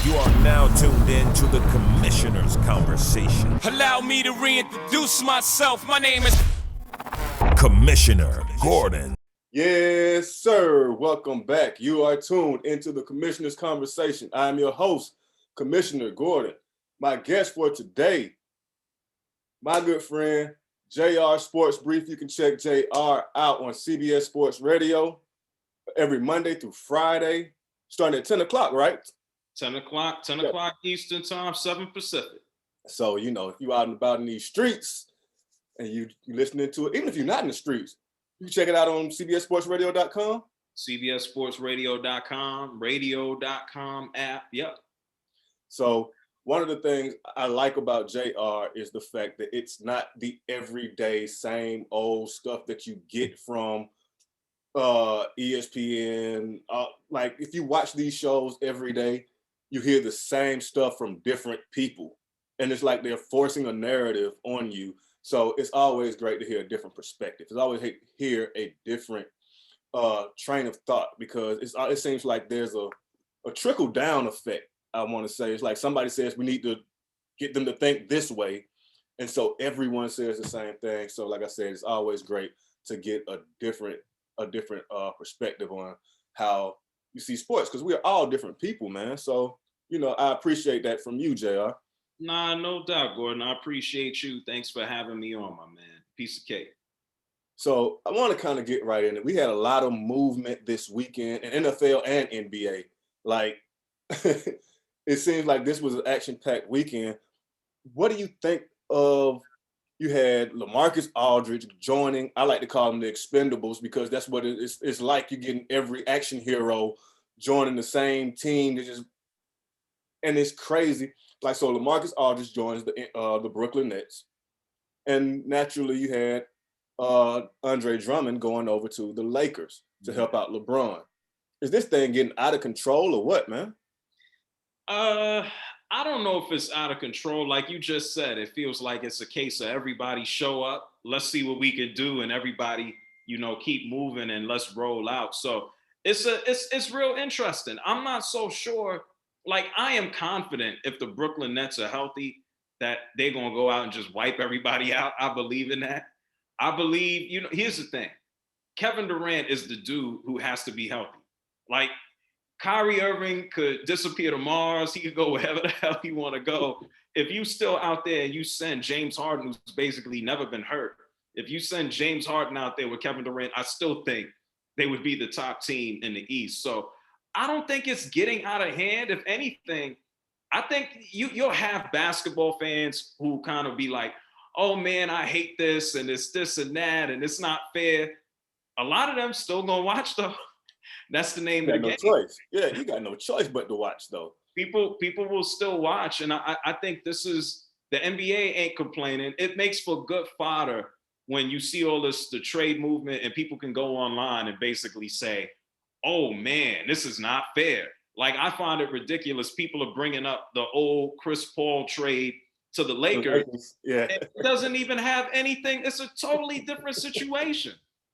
You are now tuned in to the Commissioner's Conversation. Allow me to reintroduce myself. My name is Commissioner Gordon. Yes, sir. Welcome back. You are tuned into the Commissioner's Conversation. I am your host, Commissioner Gordon. My guest for today, my good friend, JR SportBrief. You can check JR out on CBS Sports Radio every Monday through Friday, starting at 10 o'clock, right? 10 o'clock Eastern time, 7 Pacific. So, if you're out and about in these streets and you're listening to it, even if you're not in the streets, you can check it out on cbssportsradio.com. cbssportsradio.com, radio.com app, yep. So one of the things I like about JR is the fact that it's not the everyday same old stuff that you get from ESPN. Like if you watch these shows every day, you hear the same stuff from different people. And it's like they're forcing a narrative on you. So it's always great to hear a different perspective. It's always hear a different train of thought, because it seems like there's a trickle down effect. I want to say it's like somebody says we need to get them to think this way, and so everyone says the same thing. So like I said, it's always great to get a different perspective on how you see sports, because we are all different people, man. So I appreciate that from you, JR. Nah, no doubt, Gordon. I appreciate you. Thanks for having me on, my man. Piece of cake. So I want to kind of get right in it. We had a lot of movement this weekend in NFL and NBA. Like, it seems like this was an action-packed weekend. What do you think of, you had LaMarcus Aldridge joining, I like to call them the Expendables, because that's what it's like. You're getting every action hero joining the same team. And it's crazy. Like, so LaMarcus Aldridge joins the Brooklyn Nets. And naturally you had Andre Drummond going over to the Lakers to help out LeBron. Is this thing getting out of control or what, man? I don't know if it's out of control. Like you just said, it feels like it's a case of everybody show up, let's see what we can do, and everybody, keep moving and let's roll out. So it's real interesting. I'm not so sure. Like, I am confident if the Brooklyn Nets are healthy that they're going to go out and just wipe everybody out. I believe in that. I believe, here's the thing. Kevin Durant is the dude who has to be healthy. Like, Kyrie Irving could disappear to Mars. He could go wherever the hell he want to go. If you still out there and you send James Harden, who's basically never been hurt, if you send James Harden out there with Kevin Durant, I still think they would be the top team in the East. So I don't think it's getting out of hand. If anything, I think you'll have basketball fans who kind of be like, oh man, I hate this and it's this and that and it's not fair. A lot of them still gonna watch though. That's the name of the game. Choice. Yeah, you got no choice but to watch though. People will still watch, and I think this is, the NBA ain't complaining. It makes for good fodder when you see all this, the trade movement, and people can go online and basically say, oh man, this is not fair. Like, I find it ridiculous. People are bringing up the old Chris Paul trade to the Lakers. Yeah. It doesn't even have anything. It's a totally different situation.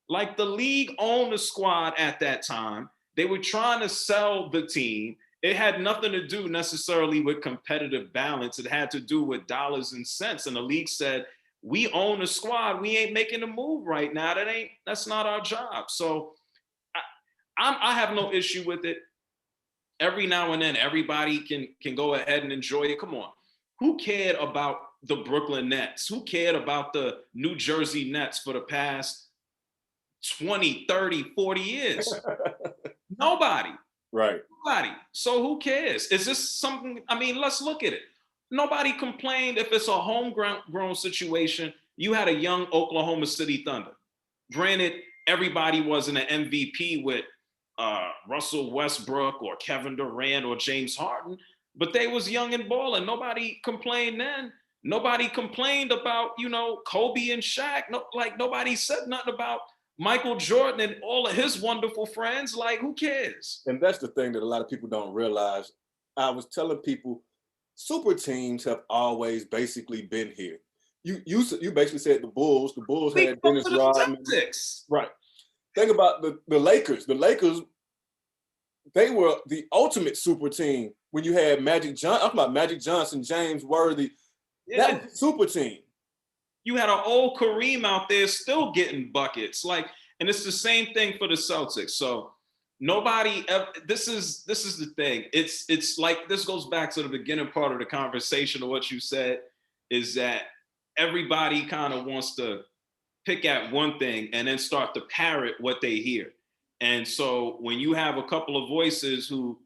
Like, the league owned the squad at that time. They were trying to sell the team. It had nothing to do necessarily with competitive balance. It had to do with dollars and cents. And the league said, we own the squad. We ain't making a move right now. That's not our job. So I have no issue with it. Every now and then, everybody can go ahead and enjoy it. Come on. Who cared about the Brooklyn Nets? Who cared about the New Jersey Nets for the past 20, 30, 40 years? Nobody. Right. Nobody. So who cares? Is this something? I mean, let's look at it. Nobody complained if it's a homegrown situation. You had a young Oklahoma City Thunder. Granted, everybody wasn't an MVP with Russell Westbrook or Kevin Durant or James Harden, but they was young and balling. Nobody complained then. Nobody complained about, Kobe and Shaq. Nobody said nothing about Michael Jordan and all of his wonderful friends. Like, who cares? And that's the thing that a lot of people don't realize. I was telling people, super teams have always basically been here. You basically said the Bulls. The Bulls had Dennis Rodman. Celtics. Right. Think about the Lakers. The Lakers they were the ultimate super team when you had Magic Johnson. I'm talking about Magic Johnson, James Worthy. Yeah. That was a super team. You had an old Kareem out there still getting buckets. Like, and it's the same thing for the Celtics. So nobody ever, this is the thing. It's like, this goes back to the beginning part of the conversation of what you said, is that everybody kind of wants to pick at one thing and then start to parrot what they hear. And so when you have a couple of voices who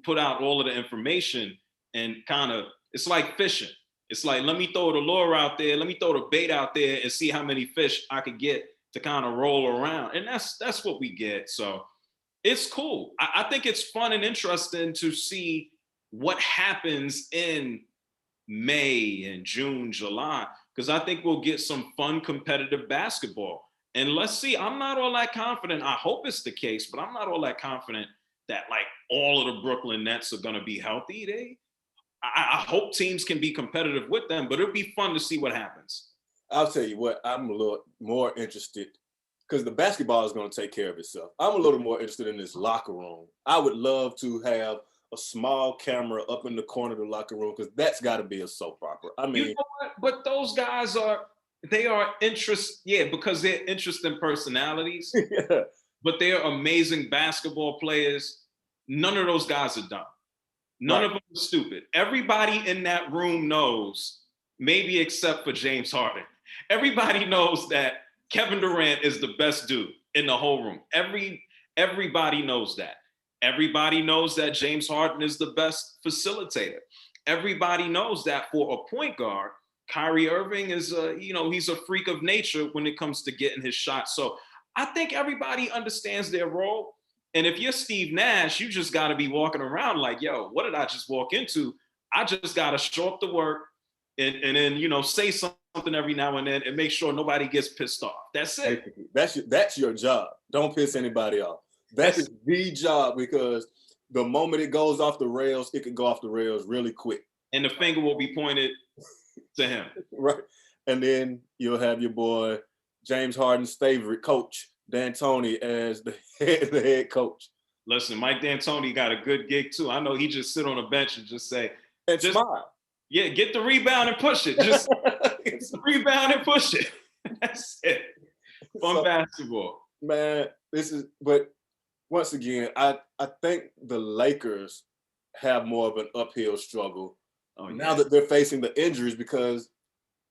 put out all of the information, and kind of, it's like fishing. It's like, let me throw the lure out there, let me throw the bait out there and see how many fish I could get to kind of roll around. And that's what we get. So it's cool. I think it's fun and interesting to see what happens in May and June, July, because I think we'll get some fun competitive basketball. And let's see, I'm not all that confident. I hope it's the case, but I'm not all that confident that like all of the Brooklyn Nets are going to be healthy. I hope teams can be competitive with them, but it'll be fun to see what happens. I'll tell you what, I'm a little more interested, because the basketball is going to take care of itself. I'm a little more interested in this locker room. I would love to have a small camera up in the corner of the locker room, because that's got to be a soap opera. I mean, you know what? But those guys because they're interesting personalities, yeah. but they're amazing basketball players. None of those guys are dumb. None of them are stupid. Everybody in that room knows, maybe except for James Harden, everybody knows that Kevin Durant is the best dude in the whole room. Everybody knows that. Everybody knows that James Harden is the best facilitator. Everybody knows that for a point guard, Kyrie Irving is he's a freak of nature when it comes to getting his shot. So I think everybody understands their role. And if you're Steve Nash, you just got to be walking around like, yo, what did I just walk into? I just got to show up to work and then, say something every now and then and make sure nobody gets pissed off. That's it. That's your job. Don't piss anybody off. That is the job, because the moment it goes off the rails, it can go off the rails really quick. And the finger will be pointed to him. Right. And then you'll have your boy, James Harden's favorite coach, D'Antoni, as the head coach. Listen, Mike D'Antoni got a good gig too. I know he just sit on a bench and just say, and smile. Yeah, get the rebound and push it. Just get the rebound and push it. That's it. Fun basketball. Man, but once again, I think the Lakers have more of an uphill struggle now that they're facing the injuries, because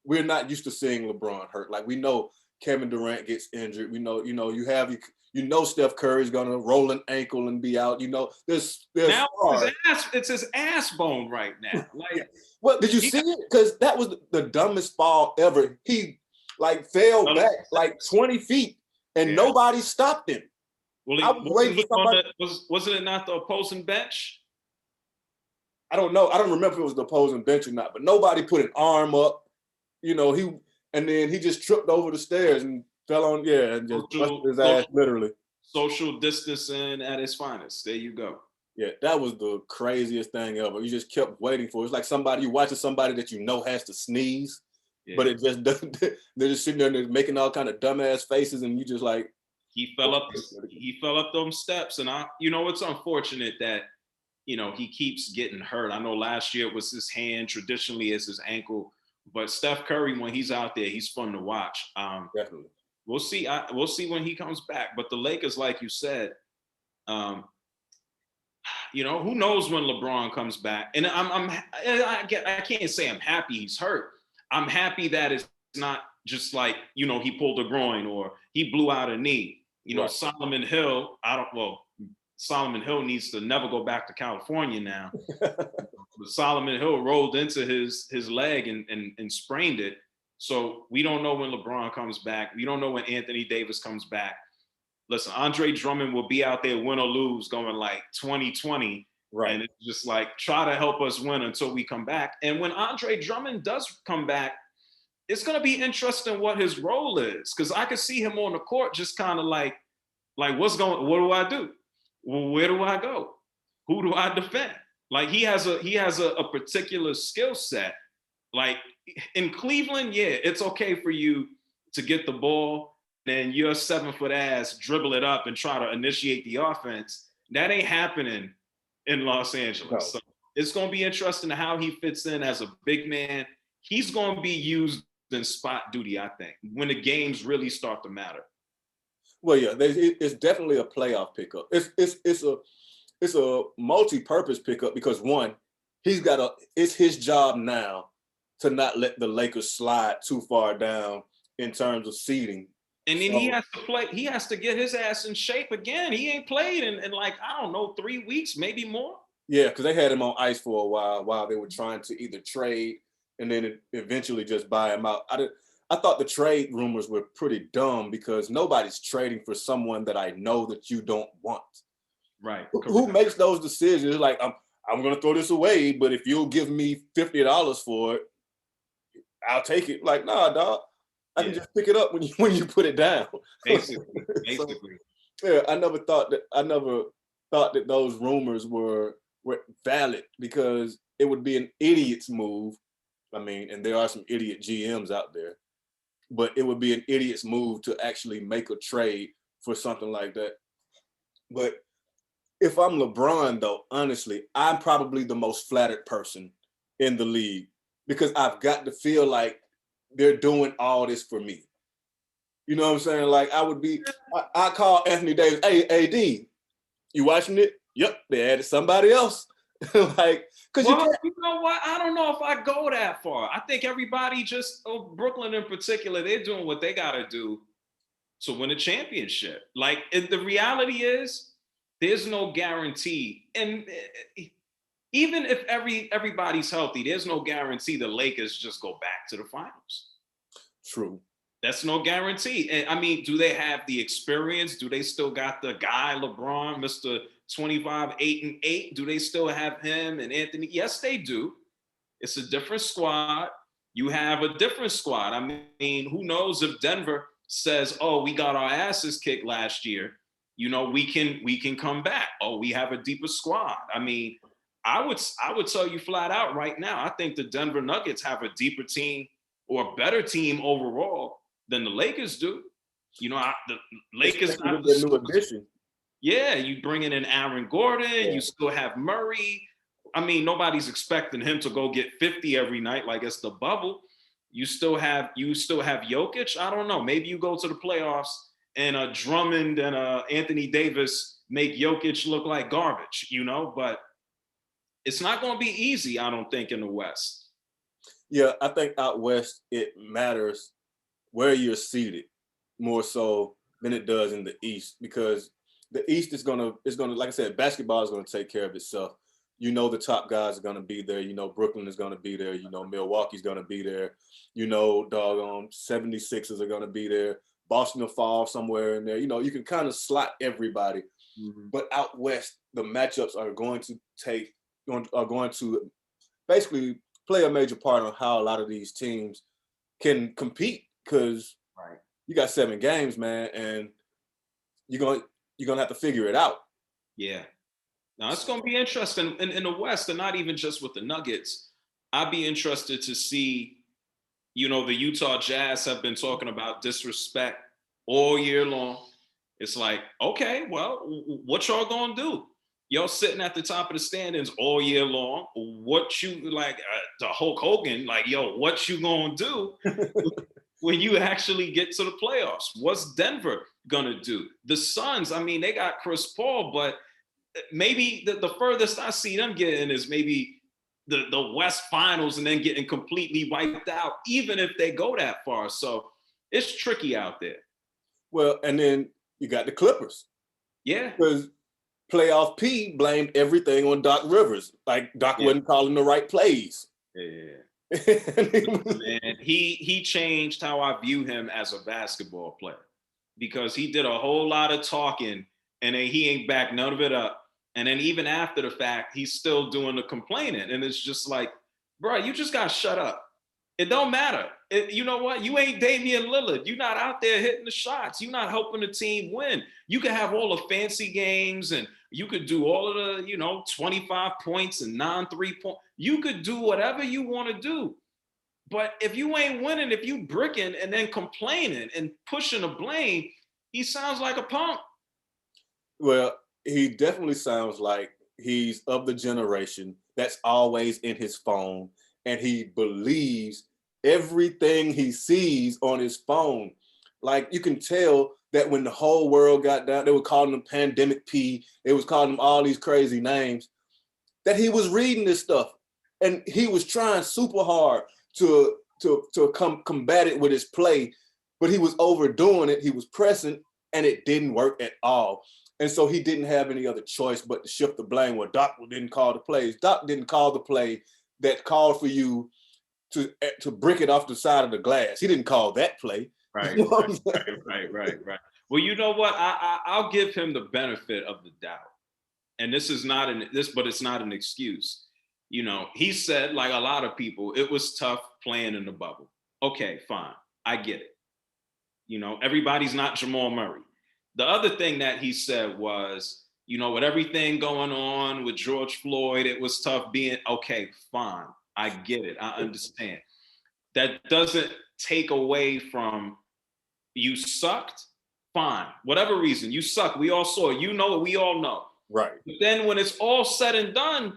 we're not used to seeing LeBron hurt. Like, we know Kevin Durant gets injured. We know, Steph Curry's gonna roll an ankle and be out. There's now it's his ass bone right now. Like, what did you see it? Because that was the dumbest fall ever. He fell back 20 feet and nobody stopped him. Well, wasn't it not the opposing bench? I don't know. I don't remember if it was the opposing bench or not, but nobody put an arm up. And then he just tripped over the stairs and fell on, and just busted his ass, literally. Social distancing at its finest. There you go. Yeah, that was the craziest thing ever. You just kept waiting for it. It's like you watching somebody that has to sneeze, but it just doesn't. They're just sitting there and they're making all kind of dumbass faces, and you just like. He fell up them steps, and it's unfortunate that he keeps getting hurt. I know last year it was his hand, traditionally it's his ankle. But Steph Curry, when he's out there, he's fun to watch. Definitely. We'll see. We'll see when he comes back. But the Lakers, like you said, who knows when LeBron comes back? And I can't say I'm happy he's hurt. I'm happy that it's not just like, he pulled a groin or he blew out a knee. Right. Solomon Hill, Solomon Hill needs to never go back to California now. But Solomon Hill rolled into his leg and sprained it. So we don't know when LeBron comes back. We don't know when Anthony Davis comes back. Listen, Andre Drummond will be out there, win or lose, going like 2020. Right. And it's just like, try to help us win until we come back. And when Andre Drummond does come back, it's going to be interesting what his role is. Because I could see him on the court just kind of like what do I do? Where do I go? Who do I defend? Like, he has a particular skill set. Like, in Cleveland, it's okay for you to get the ball, then your 7-foot ass dribble it up and try to initiate the offense. That ain't happening in Los Angeles. No. So it's going to be interesting how he fits in as a big man. He's going to be used in spot duty, I think, when the games really start to matter. Well, yeah, it's definitely a playoff pickup. It's a multi-purpose pickup because one, it's his job now to not let the Lakers slide too far down in terms of seeding. And then he has to play. He has to get his ass in shape again. He ain't played in like, I don't know, 3 weeks, maybe more. Yeah, because they had him on ice for a while they were trying to either trade and then eventually just buy him out. I thought the trade rumors were pretty dumb because nobody's trading for someone that I know that you don't want. Right. Who makes those decisions? Like, I'm going to throw this away, but if you'll give me $50 for it, I'll take it. Like, nah, dog. I can just pick it up when you put it down. Basically. So, yeah, I never thought that those rumors were valid because it would be an idiot's move. I mean, and there are some idiot GMs out there, but it would be an idiot's move to actually make a trade for something like that. But if I'm LeBron, though, honestly, I'm probably the most flattered person in the league because I've got to feel like they're doing all this for me. You know what I'm saying? Like I call Anthony Davis, hey, AD, you watching it? Yep, they added somebody else. Like, because you know what? I don't know if I go that far. I think everybody Brooklyn in particular, they're doing what they got to do to win a championship. Like, the reality is, there's no guarantee. And even if everybody's healthy, there's no guarantee the Lakers just go back to the finals. True. That's no guarantee. And I mean, do they have the experience? Do they still got the guy, LeBron, Mr. 25, 8-8? Do they still have him and Anthony? Yes, they do. It's a different squad. You have a different squad. I mean, who knows if Denver says, oh, we got our asses kicked last year. You know, we can come back. Oh, we have a deeper squad. I mean, I would tell you flat out right now, I think the Denver Nuggets have a deeper team or a better team overall than the Lakers do. You know, the Lakers got the new addition. Yeah, you bringing in Aaron Gordon. Yeah. You still have Murray. I mean, nobody's expecting him to go get 50 every night like it's the bubble. You still have Jokic. I don't know. Maybe you go to the playoffs and Drummond and Anthony Davis make Jokic look like garbage, you know, but it's not going to be easy, I don't think, in the West. Yeah, I think out West, it matters where you're seated more so than it does in the East, because the East is going to, like I said, basketball is going to take care of itself. You know, the top guys are going to be there. You know, Brooklyn is going to be there. You know, Milwaukee's going to be there. You know, 76ers are going to be there. Boston will fall somewhere in there. You know, you can kind of slot everybody. Mm-hmm. But out West, the matchups are going to basically play a major part on how a lot of these teams can compete, because you got 7 games, man, and you're gonna have to figure it out. Yeah. Now it's gonna be interesting in the West, and not even just with the Nuggets. I'd be interested to see, you know, the Utah Jazz have been talking about disrespect all year long. It's like, okay, well, what y'all gonna do? Y'all sitting at the top of the standings all year long. What you like, the Hulk Hogan, like, yo, what you gonna do when you actually get to the playoffs? What's Denver gonna do? The Suns, I mean, they got Chris Paul, but maybe the furthest I see them getting is maybe the West Finals and then getting completely wiped out, even if they go that far. So it's tricky out there. Well, and then you got the Clippers. Yeah. Because Playoff P blamed everything on Doc Rivers. Like, Doc wasn't calling the right plays. Yeah. Man, he changed how I view him as a basketball player, because he did a whole lot of talking and then he ain't back none of it up. And then even after the fact, he's still doing the complaining. And it's just like, bro, you just got to shut up. It don't matter. You know what? You ain't Damian Lillard. You're not out there hitting the shots. You're not helping the team win. You can have all the fancy games and you could do all of the, you know, 25 points and 9 3-point. You could do whatever you want to do. But if you ain't winning, if you bricking and then complaining and pushing the blame, he sounds like a punk. Well, he definitely sounds like he's of the generation that's always in his phone, and he believes everything he sees on his phone. Like, you can tell that when the whole world got down, they were calling him Pandemic P, they was calling him all these crazy names, that he was reading this stuff, and he was trying super hard to combat it with his play, but he was overdoing it. He was pressing, and it didn't work at all. And so he didn't have any other choice but to shift the blame. Well, Doc didn't call the plays. Doc didn't call the play that called for you to brick it off the side of the glass. He didn't call that play. Right, You know what I'm saying? right. Well, you know what? I'll give him the benefit of the doubt. And this is not but it's not an excuse. You know, he said, like a lot of people, it was tough playing in the bubble. Okay, fine. I get it. You know, everybody's not Jamal Murray. The other thing that he said was, you know, with everything going on with George Floyd, it was tough being, okay, fine. I get it. I understand. That doesn't take away from you sucked. Fine. Whatever reason, you suck. We all saw it. You know it. We all know. Right. But then when it's all said and done,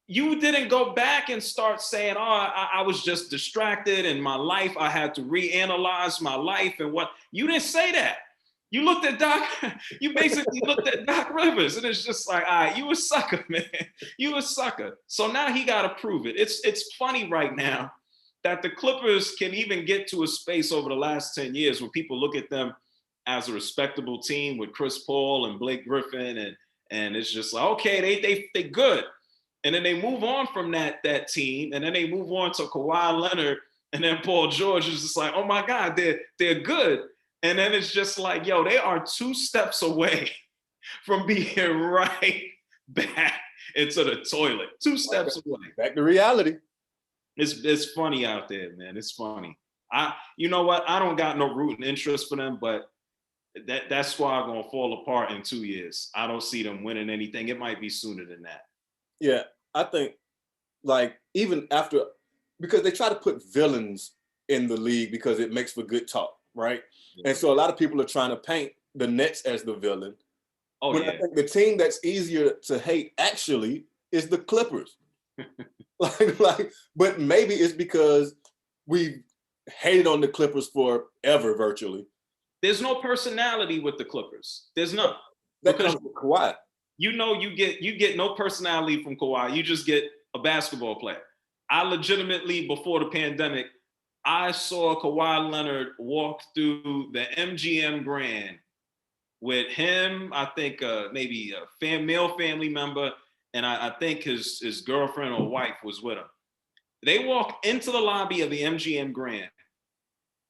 you didn't go back and start saying, oh, I was just distracted in my life. I had to reanalyze my life and what. You didn't say that. You looked at Doc, you basically looked at Doc Rivers, and it's just like, all right, you a sucker, man. You a sucker. So now he got to prove it. It's funny right now that the Clippers can even get to a space over the last 10 years where people look at them as a respectable team with Chris Paul and Blake Griffin, and it's just like, okay, they good. And then they move on from that team, and then they move on to Kawhi Leonard, and then Paul George is just like, oh my God, they're good. And then it's just like, yo, they are 2 steps away from being right back into the toilet. 2 steps away. Back to reality. It's funny out there, man. It's funny. You know what? I don't got no rooting interest for them, but that squad gonna fall apart in 2 years. I don't see them winning anything. It might be sooner than that. Yeah, I think, like, even after, because they try to put villains in the league because it makes for good talk, right? Yeah. And so a lot of people are trying to paint the Nets as the villain. Oh, when yeah. I think the team that's easier to hate actually is the Clippers. But maybe it's because we hated on the Clippers forever, virtually. There's no personality with the Clippers. There's none. That comes with Kawhi. You know, you get no personality from Kawhi. You just get a basketball player. I legitimately, before the pandemic, I saw Kawhi Leonard walk through the MGM Grand with him, I think maybe a male family member, and I think his girlfriend or wife was with him. They walked into the lobby of the MGM Grand.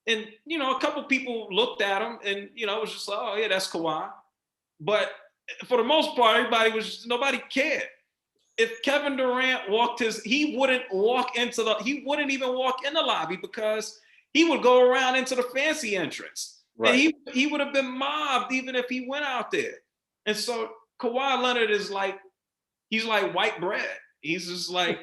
And, you know, a couple people looked at him and, you know, it was just like, oh, yeah, that's Kawhi. But for the most part, nobody cared. If Kevin Durant he wouldn't even walk in the lobby because he would go around into the fancy entrance. Right. And he would have been mobbed even if he went out there. And so Kawhi Leonard is like, he's like white bread. He's just like,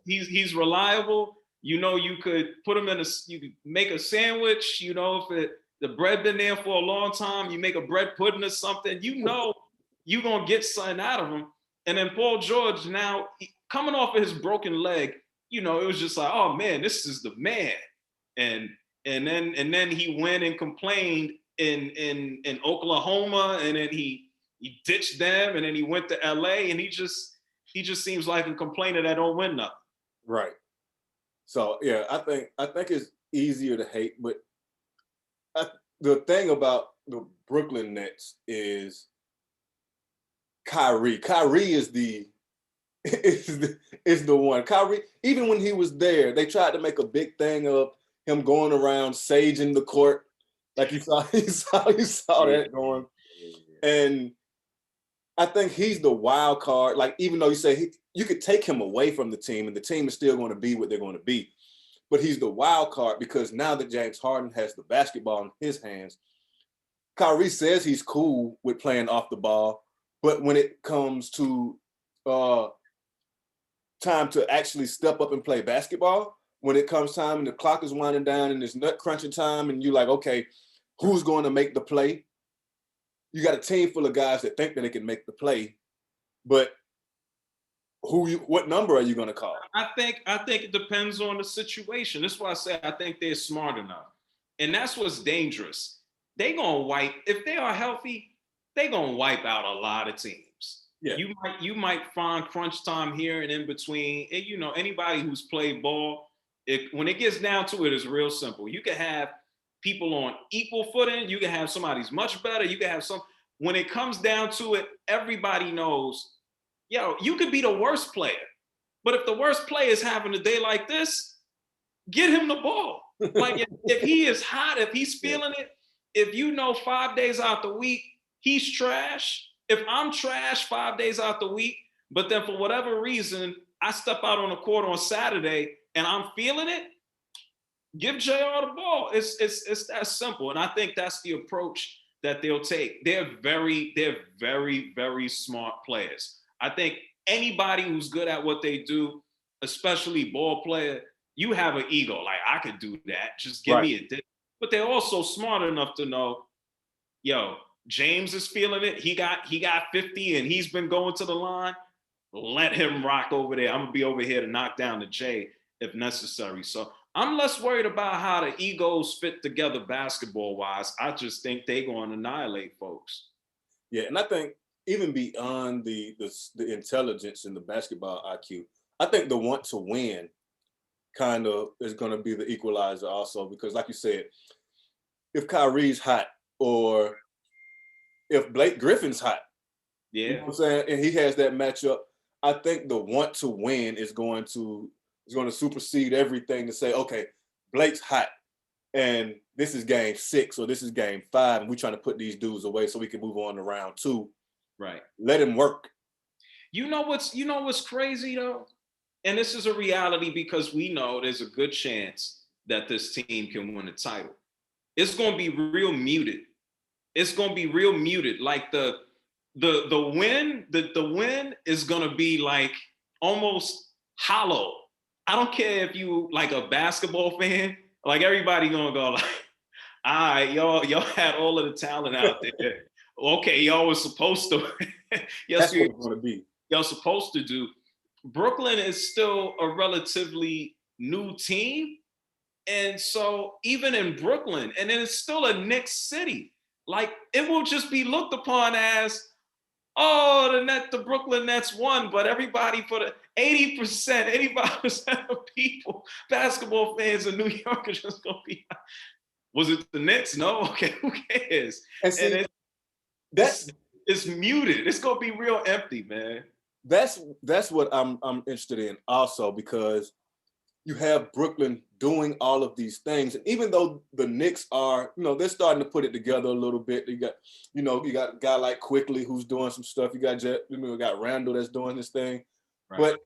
he's reliable. You know, you could put him you could make a sandwich, you know, if the bread been there for a long time, you make a bread pudding or something, you know, you're going to get something out of him. And then Paul George, now coming off of his broken leg, you know, it was just like, oh man, this is the man. And then he went and complained in Oklahoma, and then he ditched them, and then he went to LA, and he just seems like a complainer that don't win nothing. Right. So yeah, I think it's easier to hate, but the thing about the Brooklyn Nets is Kyrie. Kyrie is the one. Kyrie, even when he was there, they tried to make a big thing of him going around saging the court, like you saw that going. And I think he's the wild card. Like, even though you say you could take him away from the team, and the team is still going to be what they're going to be, but he's the wild card because now that James Harden has the basketball in his hands, Kyrie says he's cool with playing off the ball, but when it comes to time to actually step up and play basketball, when it comes time and the clock is winding down and it's nut crunching time, and you're like, okay, who's going to make the play? you got a team full of guys that think that they can make the play, but what number are you going to call? I think it depends on the situation. That's why I say I think they're smart enough. And that's what's dangerous. They gonna wipe, if they are healthy, they gonna wipe out a lot of teams. Yeah. You might find crunch time here and in between. And, anybody who's played ball, when it gets down to it, it's real simple. You can have people on equal footing. You can have somebody's much better. You can have some. When it comes down to it, everybody knows, you could be the worst player. But if the worst player is having a day like this, get him the ball. Like if he is hot, if he's feeling it, if 5 days out the week, he's trash. If I'm trash 5 days out the week, but then for whatever reason, I step out on the court on Saturday and I'm feeling it, give JR the ball. It's that simple. And I think that's the approach that they'll take. They're very, very smart players. I think anybody who's good at what they do, especially ball player, you have an ego. Like, I could do that. Just give me a. But they're also smart enough to know, James is feeling it. He got 50 and he's been going to the line. Let him rock over there. I'm gonna be over here to knock down the J if necessary. So I'm less worried about how the egos fit together basketball wise. I just think they're going to annihilate folks. Yeah, and I think even beyond the intelligence and the basketball IQ, I think the want to win kind of is going to be the equalizer also, because like you said, if Kyrie's hot or if Blake Griffin's hot, yeah, you know what I'm saying, and he has that matchup, I think the want to win is going to supersede everything to say, okay, Blake's hot and this is game 6 or this is game 5 and we're trying to put these dudes away so we can move on to round 2. Right. Let him work. You know what's crazy though? And this is a reality because we know there's a good chance that this team can win a title. It's going to be real muted. It's going to be real muted. Like the win is going to be like almost hollow. I don't care if you like a basketball fan, like everybody going to go like, all right, y'all had all of the talent out there. Okay, y'all was supposed to. Yes, that's what it's going to be. Y'all supposed to do. Brooklyn is still a relatively new team. And so even in Brooklyn, and then it's still a Knicks city, like it will just be looked upon as, oh, the Brooklyn Nets won, but everybody for the 85% of people, basketball fans in New York are just going to be, was it the Knicks? No? Okay, who cares? And see, it's muted. It's going to be real empty, man. That's what I'm interested in also, because you have Brooklyn doing all of these things. And even though the Knicks are, they're starting to put it together a little bit. You got a guy like Quickly who's doing some stuff. You got Randall that's doing this thing. Right. But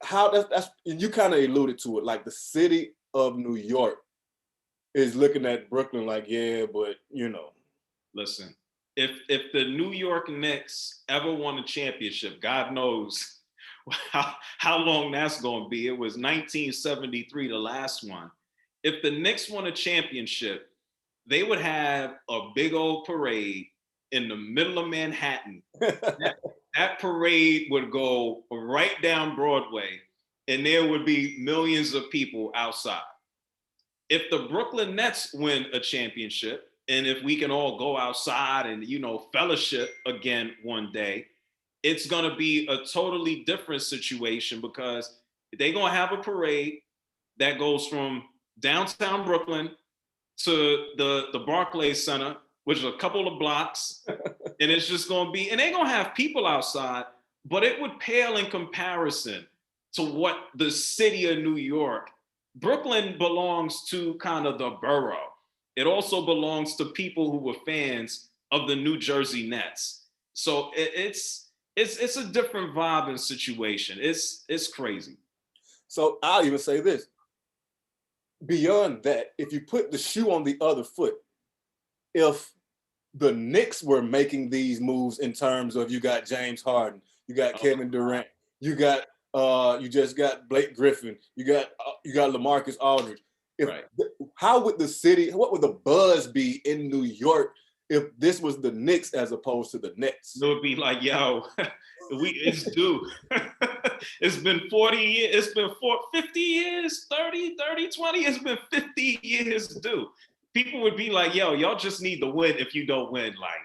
how that's and you kind of alluded to it, like the city of New York is looking at Brooklyn like, yeah, but Listen. If the New York Knicks ever won a championship, God knows how long that's going to be. It was 1973, the last one. If the Knicks won a championship, they would have a big old parade in the middle of Manhattan. That parade would go right down Broadway, and there would be millions of people outside. If the Brooklyn Nets win a championship, and if we can all go outside and, fellowship again one day, it's going to be a totally different situation, because they're going to have a parade that goes from downtown Brooklyn to the Barclays Center, which is a couple of blocks. And it's just going to be, and they're going to have people outside, but it would pale in comparison to what the city of New York. Brooklyn belongs to kind of the borough. It also belongs to people who were fans of the New Jersey Nets. So it's a different vibe and situation. It's crazy. So I'll even say this. Beyond that, if you put the shoe on the other foot, if the Knicks were making these moves in terms of you got James Harden, you got Kevin Durant, you just got Blake Griffin, you got LaMarcus Aldridge. Right. What would the buzz be in New York if this was the Knicks as opposed to the Nets. It would be like, yo, it's due. It's been 40 years. It's been 50 years, 30, 20. It's been 50 years due. People would be like, yo, y'all just need to win. If you don't win, like,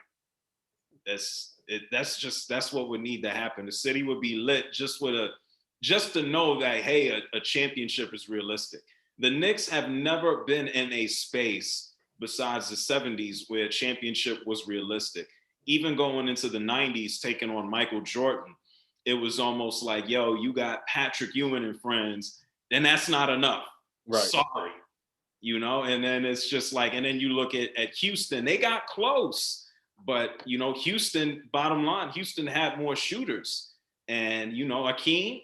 that's what would need to happen. The city would be lit just to know that, hey, a championship is realistic. The Knicks have never been in a space besides the 70s where a championship was realistic. Even going into the 90s, taking on Michael Jordan, it was almost like, yo, you got Patrick Ewing and friends, then that's not enough. Right. Sorry. You know, and then it's just like, and then you look at Houston, they got close, but, you know, Houston, bottom line, Houston had more shooters. And, you know, Akeem,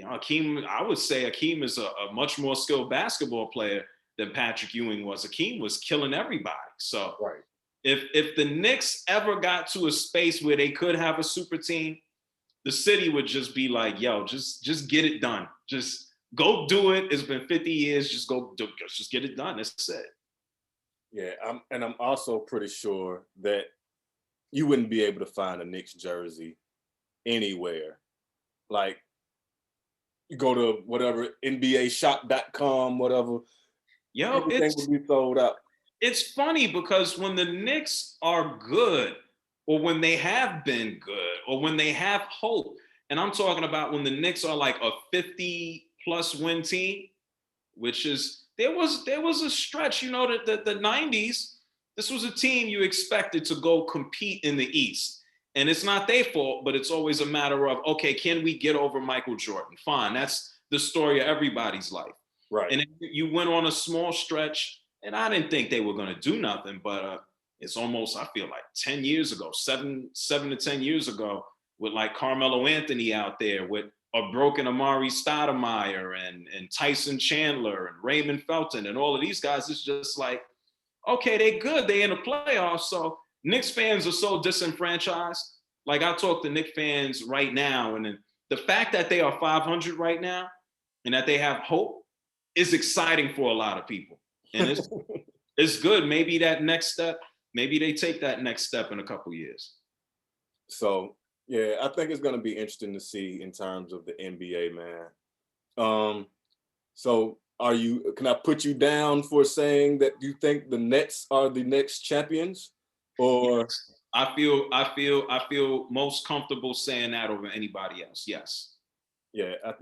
I would say Akeem is a much more skilled basketball player than Patrick Ewing was. Akeem was killing everybody. So right. If the Knicks ever got to a space where they could have a super team, the city would just be like, yo, just get it done. Just go do it. It's been 50 years. Just go do it. Just get it done. That's it. Yeah, I'm also pretty sure that you wouldn't be able to find a Knicks jersey anywhere. Like, you go to whatever, NBAshop.com, whatever. Yo, everything would be sold out. It's funny because when the Knicks are good, or when they have been good, or when they have hope, and I'm talking about when the Knicks are like a 50-plus win team, which is, there was a stretch, you know, that the 90s, this was a team you expected to go compete in the East. And it's not their fault, but it's always a matter of, okay, can we get over Michael Jordan? Fine, that's the story of everybody's life. Right. And you went on a small stretch, and I didn't think they were going to do nothing, but it's almost, I feel like 10 years ago, 7 to 10 years ago, with like Carmelo Anthony out there, with a broken Amari Stoudemire and Tyson Chandler and Raymond Felton and all of these guys. It's just like, okay, they good. They in the playoffs. So Knicks fans are so disenfranchised. Like, I talk to Knicks fans right now, and then the fact that they are 500 right now and that they have hope is exciting for a lot of people. And it's good. Maybe that next step, maybe they take that next step in a couple of years. So, yeah, I think it's going to be interesting to see in terms of the NBA, man. So can I put you down for saying that you think the Nets are the next champions? Or yes. I feel most comfortable saying that over anybody else. Yes. Yeah, I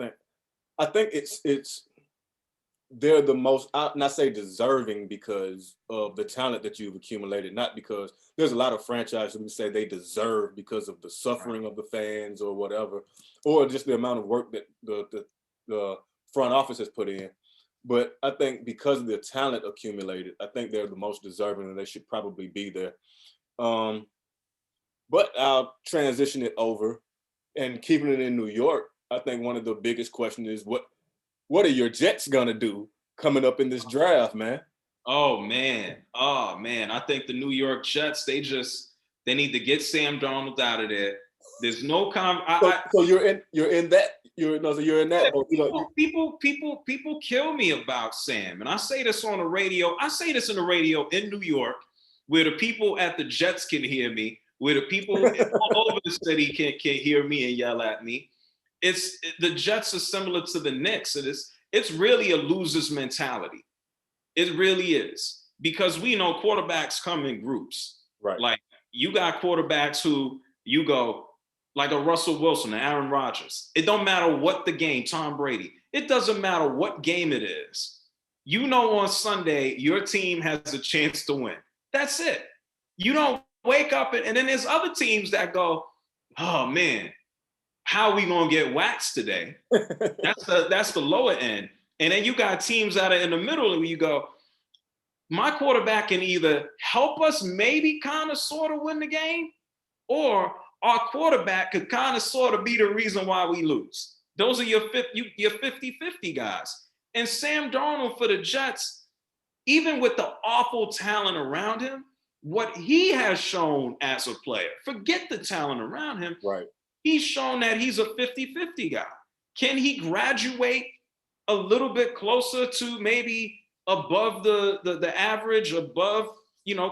think it's they're the most, and I say deserving because of the talent that you've accumulated, not because there's a lot of franchises who say they deserve because of the suffering of the fans or whatever, or just the amount of work that the front office has put in. But I think because of the talent accumulated, I think they're the most deserving and they should probably be there. But I'll transition it over and keeping it in New York. I think one of the biggest questions is what are your Jets gonna do coming up in this draft, man? Oh man. I think the New York Jets, they need to get Sam Darnold out of there. There's no so you're in that. People kill me about Sam, and I say this on the radio. I say this on the radio in New York, where the people at the Jets can hear me, where the people all over the city can hear me and yell at me. The Jets are similar to the Knicks. It's really a loser's mentality. It really is, because we know quarterbacks come in groups. Right. Like, you got quarterbacks who you go like a Russell Wilson, an Aaron Rodgers. It don't matter what the game, Tom Brady. It doesn't matter what game it is. You know, on Sunday, your team has a chance to win. That's it. You don't wake up and then there's other teams that go, oh man, how are we gonna get waxed today? That's the lower end. And then you got teams that are in the middle where you go, my quarterback can either help us maybe kind of sort of win the game, or our quarterback could kind of sort of be the reason why we lose. Those are your 50-50 guys. And Sam Darnold for the Jets, even with the awful talent around him, what he has shown as a player, forget the talent around him, right? He's shown that he's a 50-50 guy. Can he graduate a little bit closer to maybe above the average, above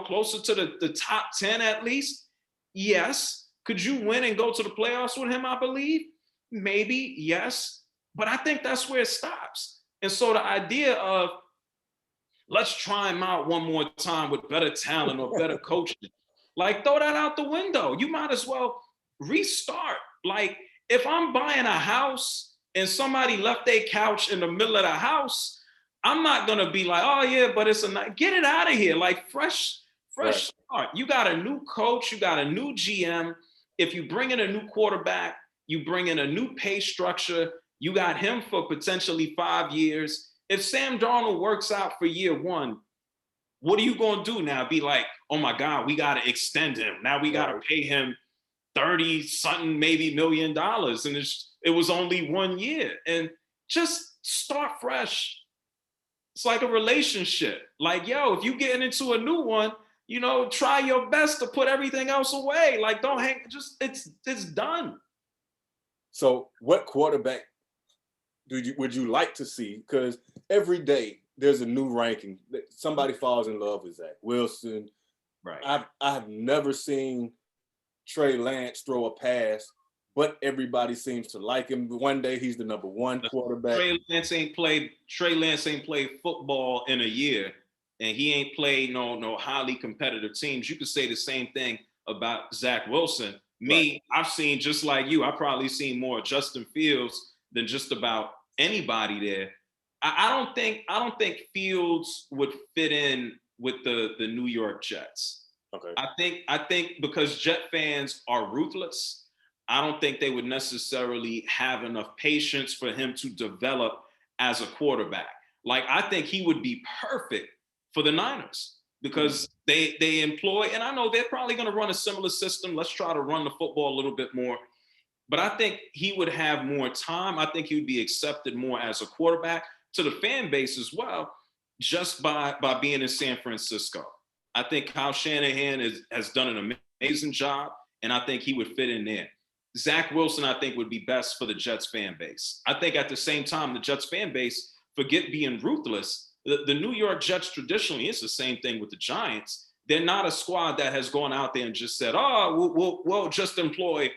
closer to the top 10 at least? Yes. Could you win and go to the playoffs with him, I believe? Maybe, yes. But I think that's where it stops. And so the idea of let's try him out one more time with better talent or better coaching, like throw that out the window. You might as well restart. Like if I'm buying a house and somebody left their couch in the middle of the house, I'm not gonna be like, oh yeah, but it's a night. Get it out of here. Like fresh Right. start. You got a new coach, you got a new GM. If you bring in a new quarterback, you bring in a new pay structure. You got him for potentially 5 years. If Sam Darnold works out for year one, what are you gonna do now? Be like, oh my God, we gotta extend him. Now we gotta pay him 30 something maybe $1 million, and it was only 1 year. And just start fresh. It's like a relationship. Like, yo, if you getting into a new one, try your best to put everything else away. Like, don't hang. Just it's done. So, what quarterback would you like to see? Because every day there's a new ranking. Somebody falls in love with Zach Wilson. Right. I've never seen Trey Lance throw a pass, but everybody seems to like him. One day he's the number one quarterback. Trey Lance ain't played football in a year, and he ain't played no highly competitive teams. You could say the same thing about Zach Wilson. Me, right. I've seen, just like you, I've probably seen more Justin Fields than just about anybody there. I don't think Fields would fit in with the New York Jets. Okay. I think because Jet fans are ruthless, I don't think they would necessarily have enough patience for him to develop as a quarterback. Like, I think he would be perfect for the Niners because they employ, and I know they're probably going to run a similar system. Let's try to run the football a little bit more. But I think he would have more time. I think he would be accepted more as a quarterback to the fan base as well, just by being in San Francisco. I think Kyle Shanahan has done an amazing job, and I think he would fit in there. Zach Wilson, I think, would be best for the Jets fan base. I think at the same time, the Jets fan base, forget being ruthless. The New York Jets traditionally, it's the same thing with the Giants. They're not a squad that has gone out there and just said, oh, we'll just employ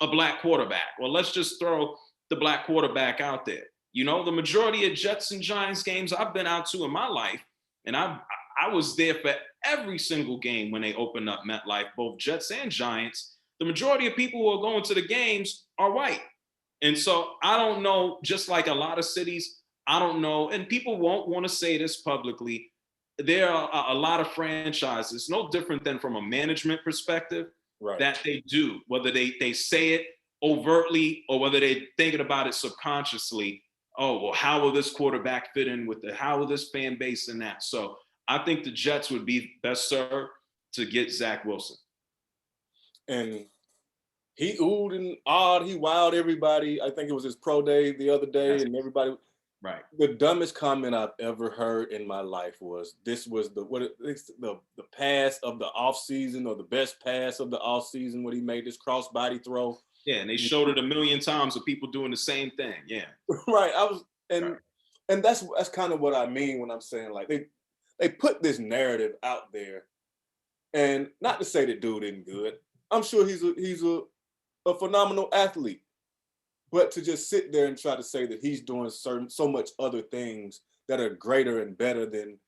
a black quarterback. Well, let's just throw the black quarterback out there. The majority of Jets and Giants games I've been out to in my life, and I was there for every single game when they opened up MetLife, both Jets and Giants. The majority of people who are going to the games are white. And so I don't know, just like a lot of cities, I don't know, and people won't want to say this publicly, there are a lot of franchises, no different than from a management perspective, right, that they do, whether they say it overtly or whether they're thinking about it subconsciously. Oh, well, how will this quarterback fit in with how will this fan base and that? So I think the Jets would be best served to get Zach Wilson. And he oohed and awed, he wowed everybody. I think it was his pro day the other day, and everybody. Right. The dumbest comment I've ever heard in my life was, this was the pass of the offseason, or the best pass of the offseason, when he made this crossbody throw. Yeah, and they showed it 1,000,000 times of people doing the same thing. Yeah. Right. And that's kind of what I mean when I'm saying, like, they put this narrative out there, and not to say the dude isn't good. I'm sure he's a phenomenal athlete. But to just sit there and try to say that he's doing so much other things that are greater and better than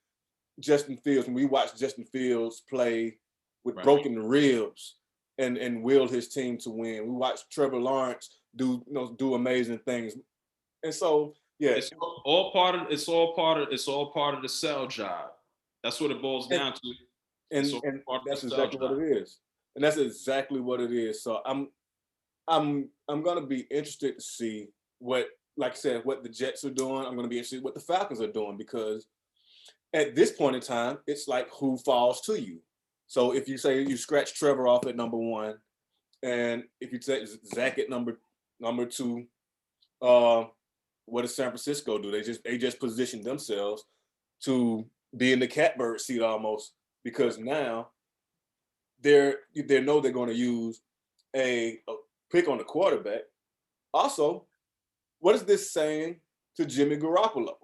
Justin Fields. When we watched Justin Fields play with broken ribs and willed his team to win, we watched Trevor Lawrence do amazing things. And so, yeah, it's all part of the sell job. That's what it boils down to. And that's exactly what it is. And that's exactly what it is. So I'm gonna be interested to see what, like I said, what the Jets are doing. I'm gonna be interested in what the Falcons are doing, because at this point in time, it's like, who falls to you? So if you say you scratch Trevor off at number one, and if you take Zach at number two, what does San Francisco do? They just position themselves to be in the catbird seat almost, because now they know they're going to use a pick on the quarterback. Also, what is this saying to Jimmy Garoppolo?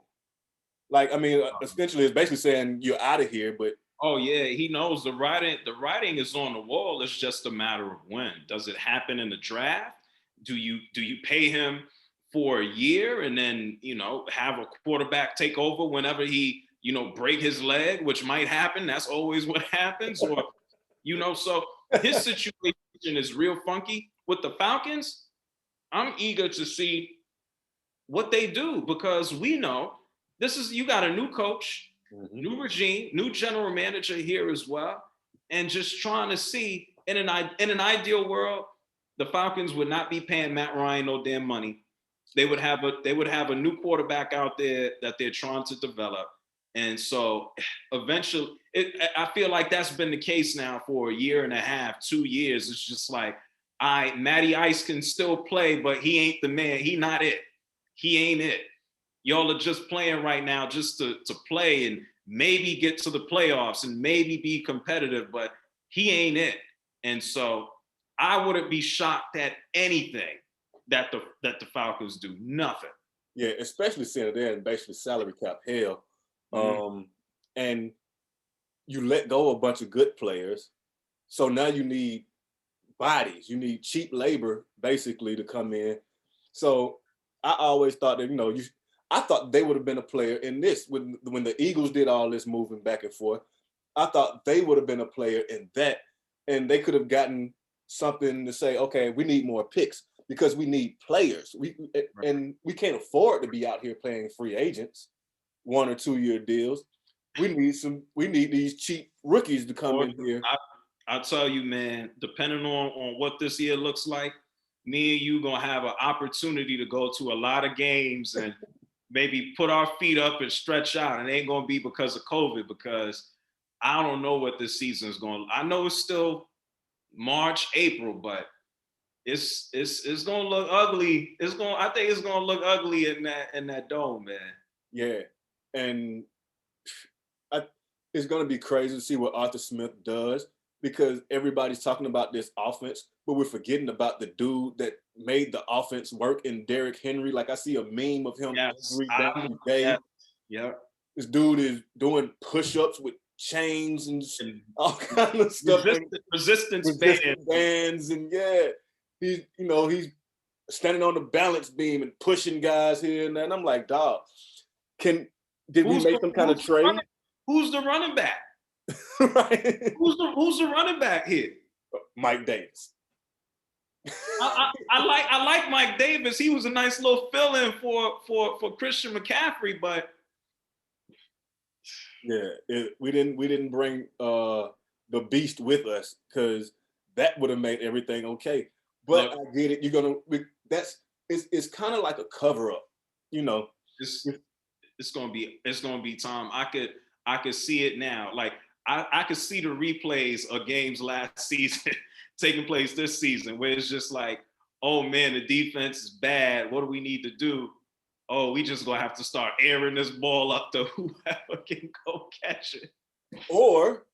Like, I mean, essentially, it's basically saying you're out of here. But Oh yeah, he knows the writing. The writing is on the wall. It's just a matter of when. Does it happen in the draft? Do you pay him for a year and then have a quarterback take over whenever he break his leg, which might happen. That's always what happens. Or so his situation is real funky with the Falcons. I'm eager to see what they do because we know you got a new coach, new regime, new general manager here as well, and just trying to see in an ideal world, the Falcons would not be paying Matt Ryan no damn money. They would have a new quarterback out there that they're trying to develop, and so eventually, I feel like that's been the case now for a year and a half, 2 years. It's just like, Matty Ice can still play, but he ain't the man. He not it. He ain't it. Y'all are just playing right now just to play and maybe get to the playoffs and maybe be competitive, but he ain't it. And so I wouldn't be shocked at anything that the Falcons do. Nothing. Yeah, especially seeing they're in basically salary cap hell. And you let go of a bunch of good players. So now you need bodies. You need cheap labor basically to come in. So I always thought that, I thought they would have been a player in this when the Eagles did all this moving back and forth. I thought they would have been a player in that, and they could have gotten something to say, okay, we need more picks because we need players. And we can't afford to be out here playing free agents, 1 or 2 year deals. We need these cheap rookies to come in here. I'll tell you, man, depending on what this year looks like, me and you gonna have an opportunity to go to a lot of games and maybe put our feet up and stretch out. And it ain't gonna be because of COVID, because I don't know what this season is going. I know it's still March, April, but it's gonna look ugly. I think it's gonna look ugly in that dome, man. Yeah, and it's gonna be crazy to see what Arthur Smith does, because everybody's talking about this offense, but we're forgetting about the dude that made the offense work in Derrick Henry. Like, I see a meme of him every damn day. Yeah. This dude is doing push-ups with chains and all kind of stuff. Resistance bands, and he's standing on the balance beam and pushing guys here and there. And I'm like, dog, did we make some kind of trade? Who's the running back? Right. Who's the running back here? Mike Davis. I like Mike Davis. He was a nice little fill-in for Christian McCaffrey, but we didn't bring the beast with us, because that would have made everything okay. But I get it. It's kind of like a cover-up, It's gonna be time. I could see it now. Like, I could see the replays of games last season taking place this season, where it's just like, oh man, the defense is bad. What do we need to do? Oh, we just gonna have to start airing this ball up to whoever can go catch it. Or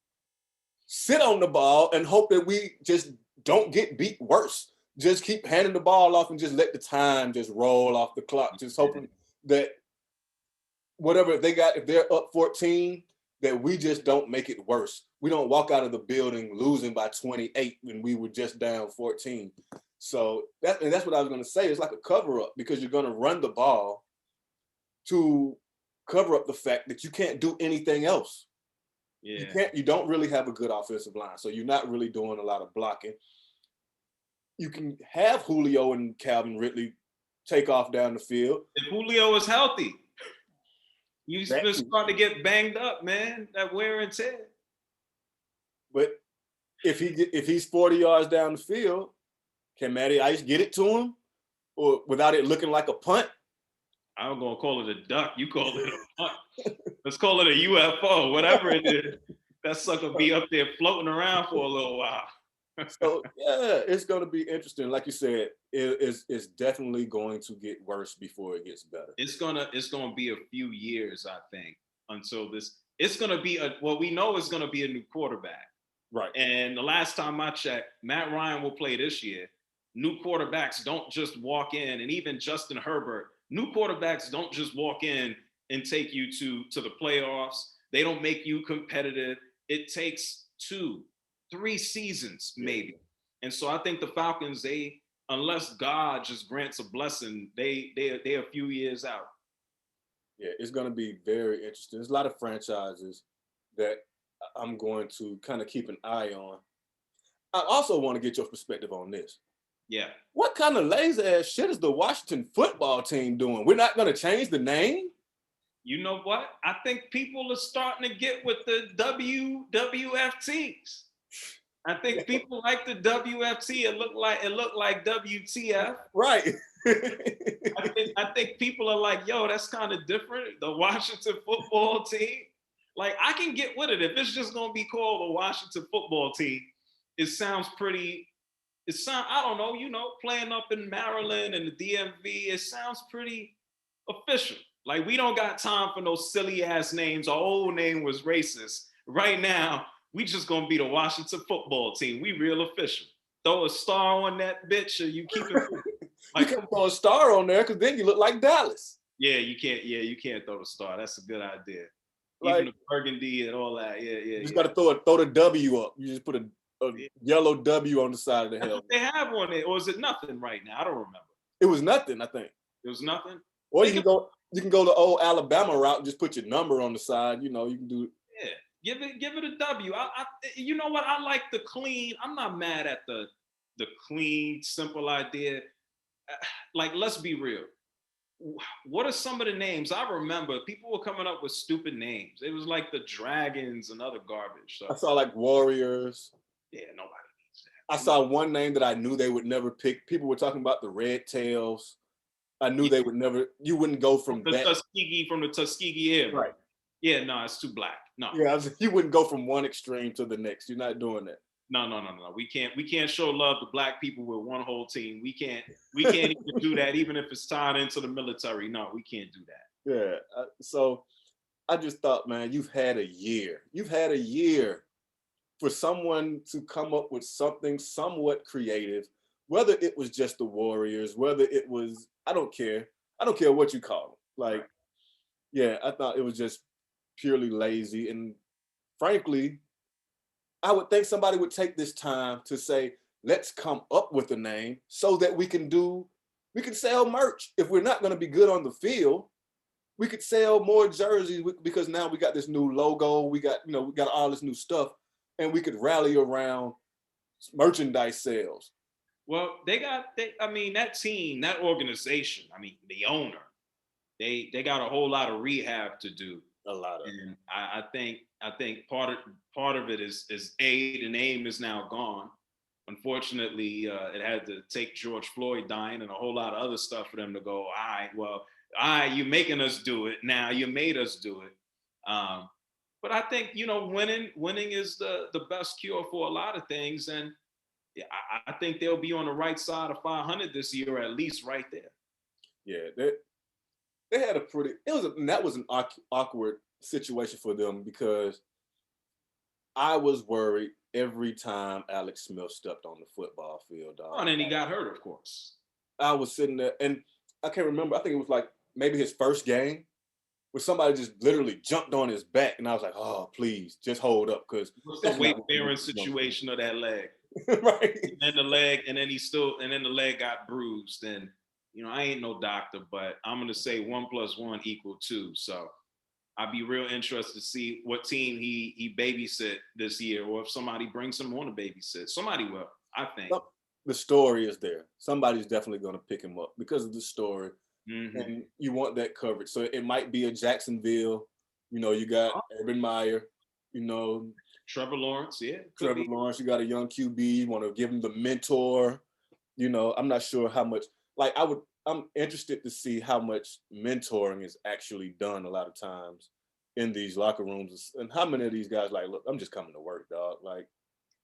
sit on the ball and hope that we just don't get beat worse. Just keep handing the ball off and just let the time just roll off the clock. Just hoping that whatever they got, if they're up 14, that we just don't make it worse. We don't walk out of the building losing by 28 when we were just down 14. So that's what I was going to say. It's like a cover-up, because you're going to run the ball to cover up the fact that you can't do anything else. Yeah. You don't really have a good offensive line, so you're not really doing a lot of blocking. You can have Julio and Calvin Ridley take off down the field. If Julio is healthy. You just start to get banged up, man. That wear and tear. But if he's 40 yards down the field, can Matty Ice get it to him, or without it looking like a punt? I'm gonna call it a duck. You call it a punt. Let's call it a UFO, whatever it is. That sucker be up there floating around for a little while. So it's going to be interesting. Like you said, it's definitely going to get worse before it gets better. It's gonna be a few years, I think, until this. It's gonna be we know it's gonna be a new quarterback, right? And the last time I checked, Matt Ryan will play this year. New quarterbacks don't just walk in, and even Justin Herbert, new quarterbacks don't just walk in and take you to the playoffs. They don't make you competitive. it takes 2-3 seasons maybe. And so I think the Falcons, unless God just grants a blessing, they're a few years out. Yeah, it's going to be very interesting. There's a lot of franchises that I'm going to kind of keep an eye on. I also want to get your perspective on this. Yeah. What kind of lazy ass shit is the Washington football team doing? We're not going to change the name? You know what? I think people are starting to get with the WWFTs. I think people like the WFT. It looked like WTF. Right. I think people are like, yo, that's kind of different. The Washington football team. Like, I can get with it if it's just gonna be called the Washington football team. It sounds pretty. I don't know, playing up in Maryland and the DMV. It sounds pretty official. Like, we don't got time for no silly ass names. Our old name was racist. Right now, we just gonna be the Washington football team. We real official. Throw a star on that bitch, or you keep it. Like, you can throw a star on there because then you look like Dallas. Yeah, you can't. Yeah, you can't throw the star. That's a good idea. Like, even the burgundy and all that. Yeah. You just got to throw the W up. You just put a yellow W on the side of the helmet. They have on it, or is it nothing right now? I don't remember. It was nothing, I think. It was nothing. Or you can go the old Alabama route and just put your number on the side. You can do it. Yeah, give it a W. You know what? I like the clean. I'm not mad at the clean, simple idea. Like, let's be real. What are some of the names? I remember people were coming up with stupid names. It was like the Dragons and other garbage. So. I saw like Warriors. Yeah, nobody needs that. I saw one name that I knew they would never pick. People were talking about the Red Tails. I knew they would never. You wouldn't go from the that. From the Tuskegee era. Right. Yeah, no, it's too black. No. Yeah, you wouldn't go from one extreme to the next. You're not doing that. No. We can't show love to black people with one whole team. We can't even do that, even if it's tied into the military. No, we can't do that. Yeah. So I just thought, man, you've had a year. You've had a year for someone to come up with something somewhat creative, whether it was just the Warriors, whether it was, I don't care. I don't care what you call it. Like, yeah, I thought it was just purely lazy. And frankly, I would think somebody would take this time to say, let's come up with a name so that we can sell merch. If we're not going to be good on the field, we could sell more jerseys because now we got this new logo. We got all this new stuff, and we could rally around merchandise sales. Well, that team, that organization, the owner, they got a whole lot of rehab to do. A lot of and I think part of it is the name is now gone. Unfortunately, it had to take George Floyd dying and a whole lot of other stuff for them to go, all right, you're making us do it now. You made us do it. But I think, winning is the best cure for a lot of things. And I think they'll be on the right side of 500 this year, at least right there. Yeah, they had that was an awkward situation for them because I was worried every time Alex Smith stepped on the football field, dog. Oh, and then he got hurt, of course. I was sitting there, and I can't remember. I think it was like maybe his first game where somebody just literally jumped on his back, and I was like, "Oh, please, just hold up," because what's the weight bearing situation of that leg? Right. And the leg got bruised. And I ain't no doctor, but I'm gonna say 1 + 1 = 2. So I'd be real interested to see what team he babysit this year, or if somebody brings him on to babysit. Somebody will, I think. The story is there. Somebody's definitely going to pick him up because of the story. Mm-hmm. And you want that coverage. So it might be a Jacksonville. You got Urban Meyer, Trevor Lawrence, yeah. Trevor Lawrence, you got a young QB, you want to give him the mentor. I'm not sure how much, I'm interested to see how much mentoring is actually done a lot of times in these locker rooms, and how many of these guys look, I'm just coming to work, dog.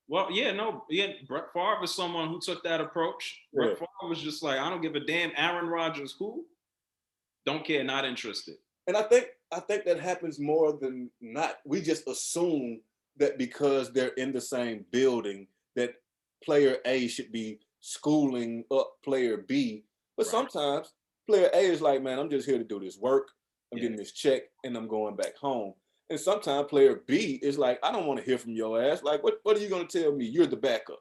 Brett Favre is someone who took that approach. Yeah. Brett Favre was just like, I don't give a damn. Aaron Rodgers, who? Don't care, not interested. And I think that happens more than not. We just assume that because they're in the same building, that player A should be schooling up player B. But sometimes player A is like, man, I'm just here to do this work. I'm getting this check and I'm going back home. And sometimes player B is like, I don't want to hear from your ass. Like, what are you going to tell me? You're the backup.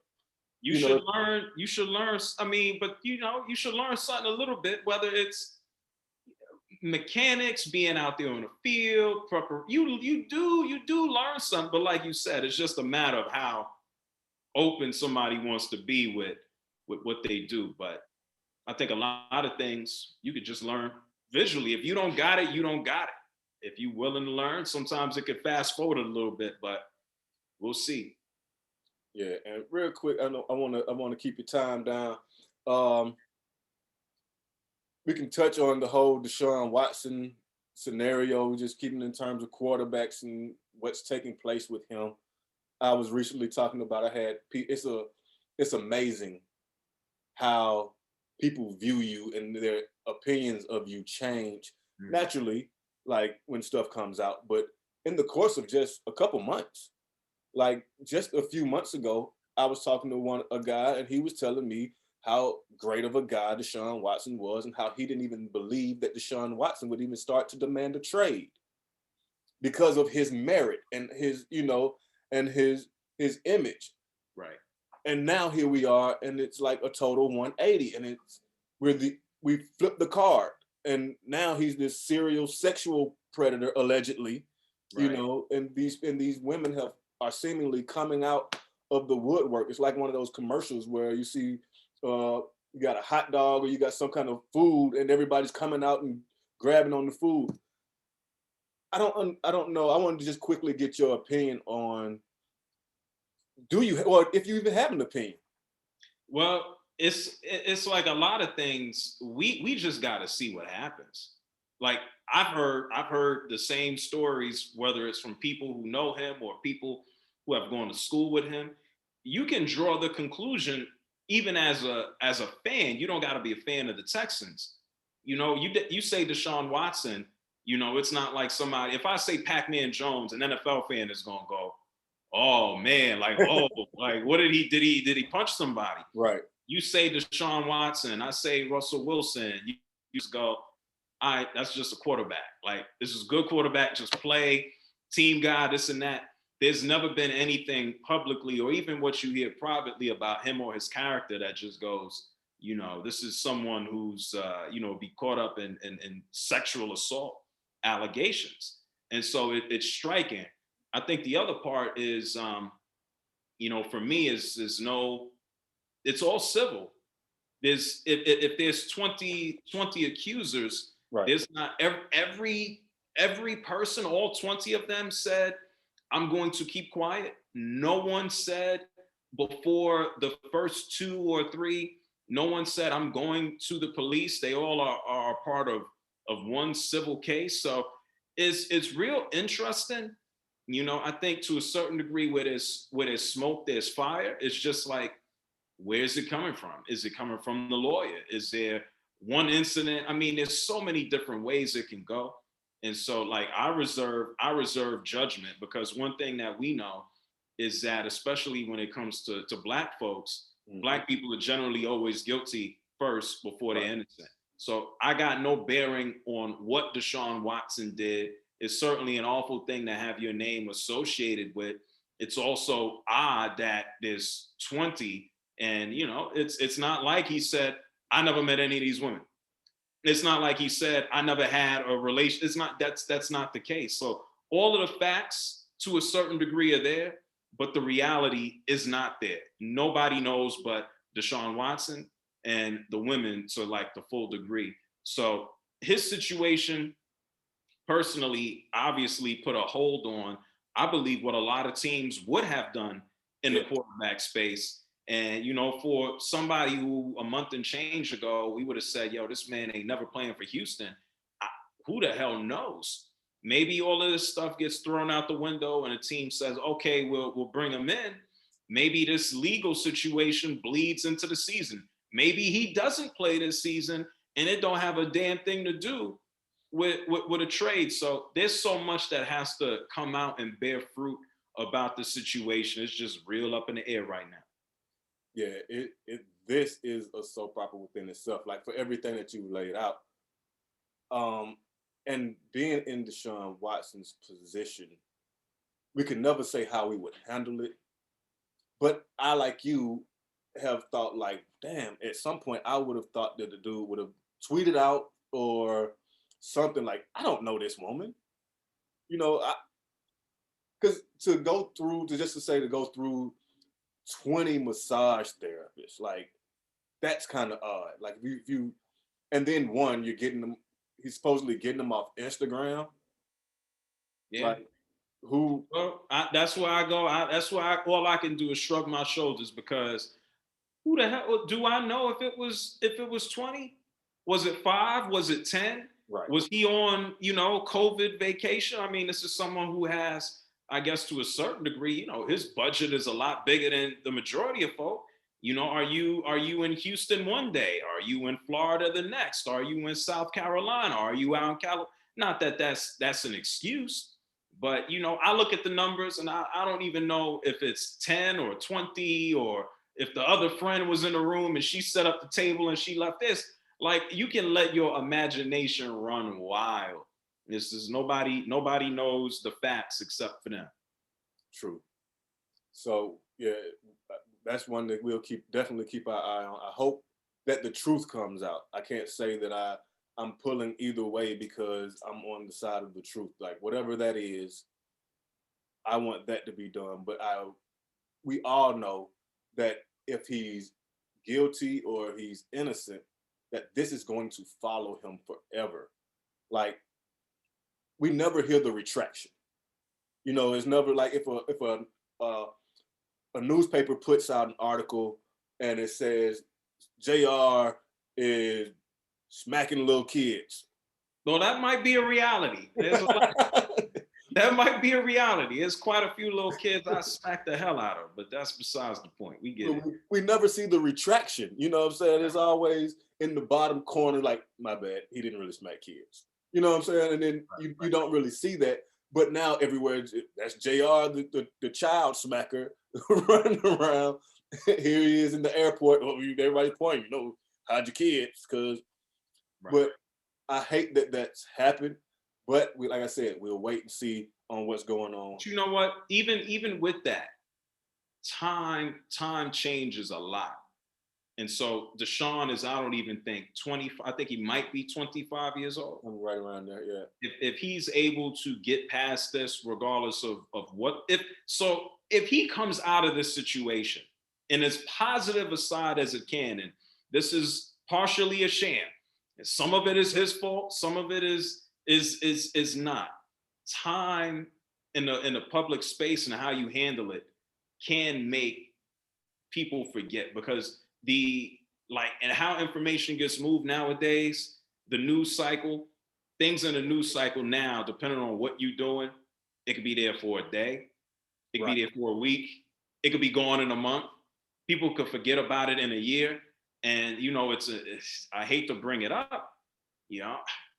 You should learn. You should learn. I mean, but you should learn something a little bit, whether it's mechanics, being out there on the field, proper. You do learn something, but like you said, it's just a matter of how open somebody wants to be with what they do. But I think a lot of things you could just learn visually. If you don't got it, you don't got it. If you're willing to learn, sometimes it could fast forward a little bit, but we'll see. Yeah, and real quick, I know I want to keep your time down. Um, we can touch on the whole Deshaun Watson scenario, just keeping in terms of quarterbacks and what's taking place with him. I was recently talking about it's amazing how people view you and their opinions of you change naturally, like when stuff comes out, but in the course of just a couple months. Like just a few months ago, I was talking to a guy, and he was telling me how great of a guy Deshaun Watson was, and how he didn't even believe that Deshaun Watson would even start to demand a trade because of his merit and and his image. Right. And now here we are, and it's like a total 180, and we flipped the card, and now he's this serial sexual predator allegedly, Right. and these women are seemingly coming out of the woodwork. It's like one of those commercials where you see you got a hot dog or you got some kind of food, and everybody's coming out and grabbing on the food. I don't know. I wanted to just quickly get your opinion on, or if you even have an opinion. Well, it's like a lot of things. We just got to see what happens. Like I've heard the same stories, whether it's from people who know him or people who have gone to school with him. You can draw the conclusion, even as a fan. You don't got to be a fan of the Texans. You say Deshaun Watson. It's not like somebody. If I say Pac-Man Jones, an NFL fan is gonna go, "Oh man, like like what did he punch somebody?" Right. You say Deshaun Watson, I say Russell Wilson. You just go, all right, that's just a quarterback. Like this is a good quarterback, just play, team guy, this and that. There's never been anything publicly or even what you hear privately about him or his character that just goes, this is someone who's be caught up in sexual assault allegations. And so it's striking. I think the other part is, for me is no, it's all civil. There's if there's 20 accusers, Right. there's not every person, all 20 of them said, I'm going to keep quiet. No one said before the first 2 or 3, no one said I'm going to the police. They all are part of one civil case. So it's real interesting. I think to a certain degree where there's smoke, there's fire. It's just like, where's it coming from? Is it coming from the lawyer? Is there one incident? I mean, there's so many different ways it can go. And so like I reserve judgment, because one thing that we know is that, especially when it comes to Black folks, Black people are generally always guilty first before they're innocent. So I got no bearing on what Deshaun Watson did. It's certainly an awful thing to have your name associated with. It's also odd that there's 20, and it's not like he said, I never met any of these women. It's not like he said, I never had a relation. It's not, that's not the case. So all of the facts to a certain degree are there, but the reality is not there. Nobody knows but Deshaun Watson and the women to like the full degree. So his situation personally, obviously put a hold on, I believe, what a lot of teams would have done in the quarterback space. And, for somebody who a month and change ago, we would have said, yo, this man ain't never playing for Houston. Who the hell knows? Maybe all of this stuff gets thrown out the window and a team says, okay, we'll bring him in. Maybe this legal situation bleeds into the season. Maybe he doesn't play this season and it don't have a damn thing to do with a trade. So there's so much that has to come out and bear fruit about the situation. It's just real up in the air right now. Yeah, this is a soap opera within itself. Like for everything that you laid out, And being in Deshaun Watson's position, we could never say how we would handle it. But I, like you, have thought like, damn, at some point I would have thought that the dude would have tweeted out or something like, I don't know this woman. You know, because to go through, to go through 20 massage therapists, like, that's kind of odd. Like, if you, and then one, you're getting them, he's supposedly getting them off Instagram. Yeah. Like, who? Well, that's where I go. All I can do is shrug my shoulders, because who the hell do I know if it was 20? Was it 5? Was it 10? Right. Was he on, COVID vacation? I mean, this is someone who has, I guess, to a certain degree, his budget is a lot bigger than the majority of folk. Are you in Houston one day? Are you in Florida the next? Are you in South Carolina? Are you out in California? Not that that's an excuse, but I look at the numbers and I don't even know if it's 10 or 20, or if the other friend was in the room and she set up the table and she left this. Like, you can let your imagination run wild. This is nobody knows the facts except for them. True. So yeah, that's one that we'll definitely keep our eye on. I hope that the truth comes out. I can't say that I'm pulling either way, because I'm on the side of the truth. Like, whatever that is, I want that to be done. But we all know that if he's guilty or he's innocent, that this is going to follow him forever. Like, we never hear the retraction. It's never like if a newspaper puts out an article and it says JR is smacking little kids. Well, that might be a reality. That might be a reality. There's quite a few little kids I smack the hell out of, but that's besides the point. We get it. We never see the retraction. You know what I'm saying? It's always in the bottom corner, like, my bad, he didn't really smack kids. You know what I'm saying? And then you don't really see that. But now everywhere, that's JR, the child smacker, running around. Here he is in the airport. Everybody pointing, hide your kids. But I hate that that's happened. But like I said, we'll wait and see on what's going on. But you know what? Even with that, time changes a lot. And so Deshaun is, I don't even think 20. I think he might be 25 years old. I'm right around there, yeah. If he's able to get past this, regardless of what, if he comes out of this situation in as positive a side as it can, and this is partially a sham, and some of it is his fault, some of it is not. Time in the public space and how you handle it can make people forget, because and how information gets moved nowadays, the news cycle, things in the news cycle now, depending on what you're doing, it could be there for a day, it could be there for a week, it could be gone in a month. People could forget about it in a year. And I hate to bring it up,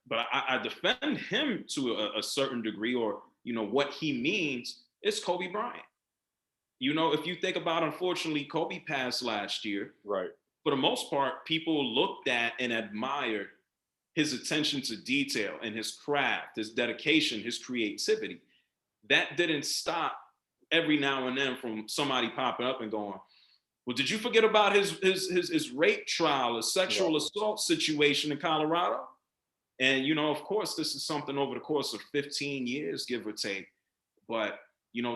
but I defend him to a certain degree, or what he means. It's Kobe Bryant. If you think about, unfortunately, Kobe passed last year. Right. For the most part, people looked at and admired his attention to detail and his craft, his dedication, his creativity. That didn't stop every now and then from somebody popping up and going, well, did you forget about his rape trial, his sexual assault situation in Colorado? And, of course, this is something over the course of 15 years, give or take. But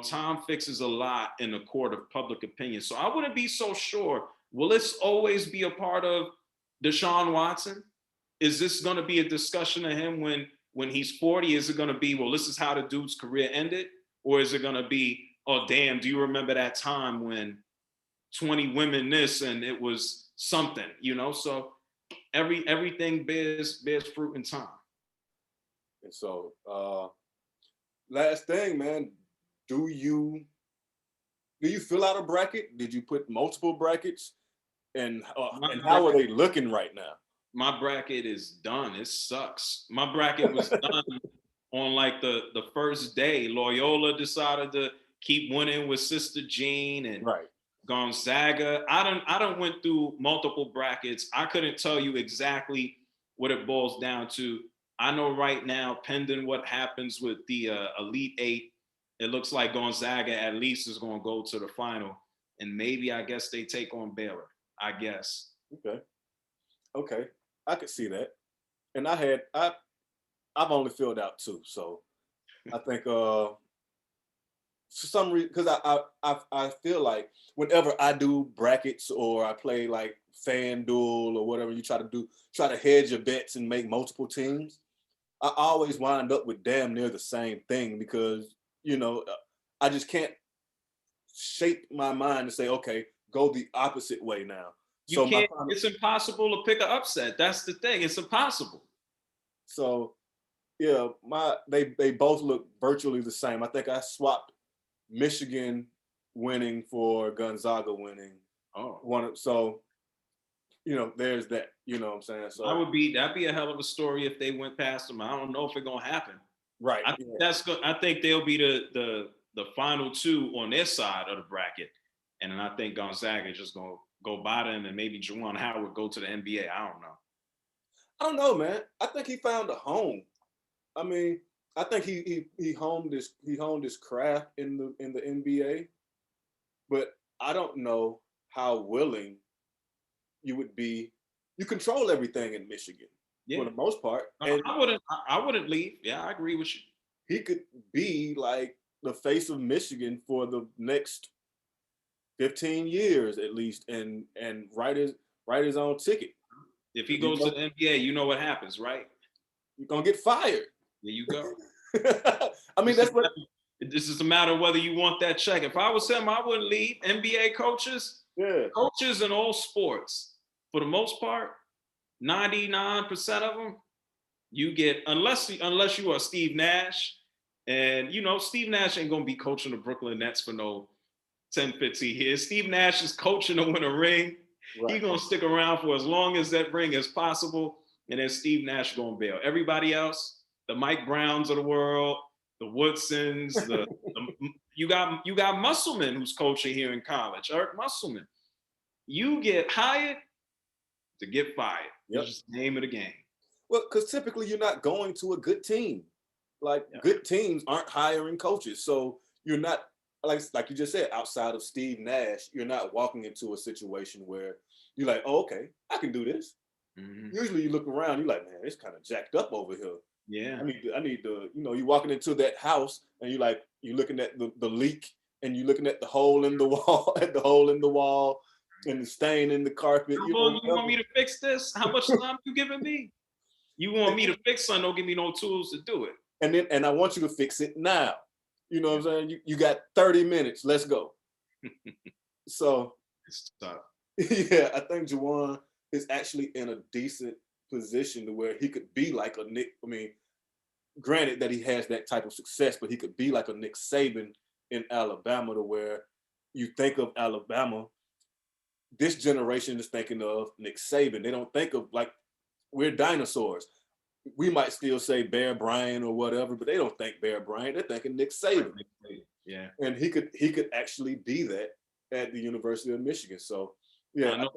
time fixes a lot in the court of public opinion. So I wouldn't be so sure. Will this always be a part of Deshaun Watson? Is this going to be a discussion of him when he's 40? Is it going to be, well, this is how the dude's career ended? Or is it going to be, oh, damn, do you remember that time when 20 women this and it was something, So everything bears fruit in time. And so, last thing, man. Do you fill out a bracket? Did you put multiple brackets? And how are they looking right now? My bracket is done. It sucks. My bracket was done on like the first day. Loyola decided to keep winning with Sister Jean and Gonzaga. I don't went through multiple brackets. I couldn't tell you exactly what it boils down to. I know right now, pending what happens with the Elite Eight, it looks like Gonzaga at least is going to go to the final, and maybe I guess they take on Baylor. I guess. Okay, I could see that. And I've only filled out 2, so I think for some reason, because I feel like whenever I do brackets or I play like FanDuel or whatever, you try to hedge your bets and make multiple teams. I always wind up with damn near the same thing because I just can't shape my mind to say, okay, go the opposite way now. You can't. It's impossible to pick an upset. That's the thing. It's impossible. So yeah, they both look virtually the same. I think I swapped Michigan winning for Gonzaga winning. So there's that. You know what I'm saying? So that'd be a hell of a story if they went past them. I don't know if it's gonna happen. Right. I think that's good. I think they'll be the final 2 on their side of the bracket, and then I think Gonzaga is just gonna go by them, and maybe Juwan Howard go to the NBA. I don't know, man. I think he found a home. I mean, I think he honed his craft in the NBA, but I don't know how willing you would be. You control everything in Michigan for the most part. And I wouldn't leave. Yeah, I agree with you. He could be like the face of Michigan for the next 15 years at least, and write his own ticket. If he goes to the NBA, you know what happens, right? You're gonna get fired. There you go. I mean, this is a matter of whether you want that check. If I was him, I wouldn't leave. NBA coaches, coaches in all sports, for the most part, 99% of them, you get unless you are Steve Nash, and Steve Nash ain't gonna be coaching the Brooklyn Nets for no 10, 15 years. Steve Nash is coaching to win a ring. Right. He's gonna stick around for as long as that ring is possible, and then Steve Nash gonna bail. Everybody else, the Mike Browns of the world, the Woodsons, you got Musselman who's coaching here in college, Eric Musselman. You get hired to get fired. Yep. That's just the name of the game. Well, because typically you're not going to a good team. Good teams aren't hiring coaches, so you're not. Like you just said, outside of Steve Nash, you're not walking into a situation where you're like, oh, okay, I can do this. Mm-hmm. Usually you look around, you're like, man, it's kind of jacked up over here. Yeah. I need to, you're walking into that house and you're looking at the leak and you're looking at the hole in the wall, and the stain in the carpet. You want me to fix this? How much time you giving me? You want me to fix something, don't give me no tools to do it. And I want you to fix it now. You know what I'm saying? You got 30 minutes. Let's go. So, it's tough. Yeah, I think Juwan is actually in a decent position to where he could be like a Nick. I mean, granted that he has that type of success, but he could be like a Nick Saban in Alabama, to where you think of Alabama. This generation is thinking of Nick Saban. They don't think of we're dinosaurs. We might still say Bear Bryant or whatever, but they don't think Bear Bryant. They're thinking Nick Saban. Yeah. And he could actually be that at the University of Michigan. So yeah, I know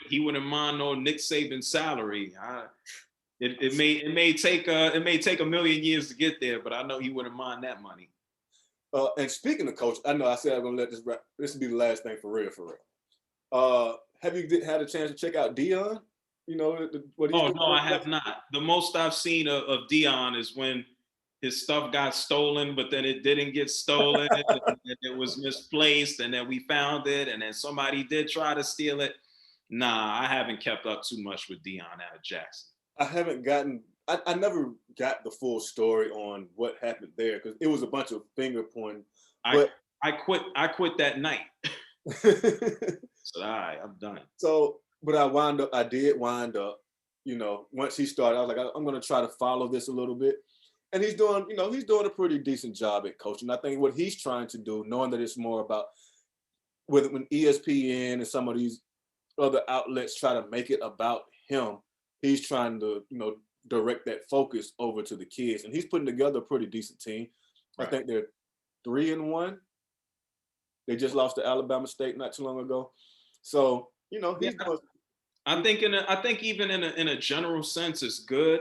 he wouldn't mind no Nick Saban salary. It may take a million years to get there, but I know he wouldn't mind that money. And speaking of coach, I know I said I'm gonna let this wrap. This will be the last thing for real. Have you had a chance to check out Dion? What he's doing? No, I have not. The most I've seen of Dion is when his stuff got stolen, but then it didn't get stolen, and it was misplaced, and then we found it, and then somebody did try to steal it. Nah, I haven't kept up too much with Dion out of Jackson. I never got the full story on what happened there, because it was a bunch of finger pointing. I quit that night. So all right, I'm done. So, but I did wind up, once he started, I was like, I'm going to try to follow this a little bit. And he's doing a pretty decent job at coaching. I think what he's trying to do, knowing that it's more about when ESPN and some of these other outlets try to make it about him, he's trying to, direct that focus over to the kids. And he's putting together a pretty decent team. Right. I think they're 3-1. They just lost to Alabama State not too long ago. So, he's I think even in a general sense, it's good.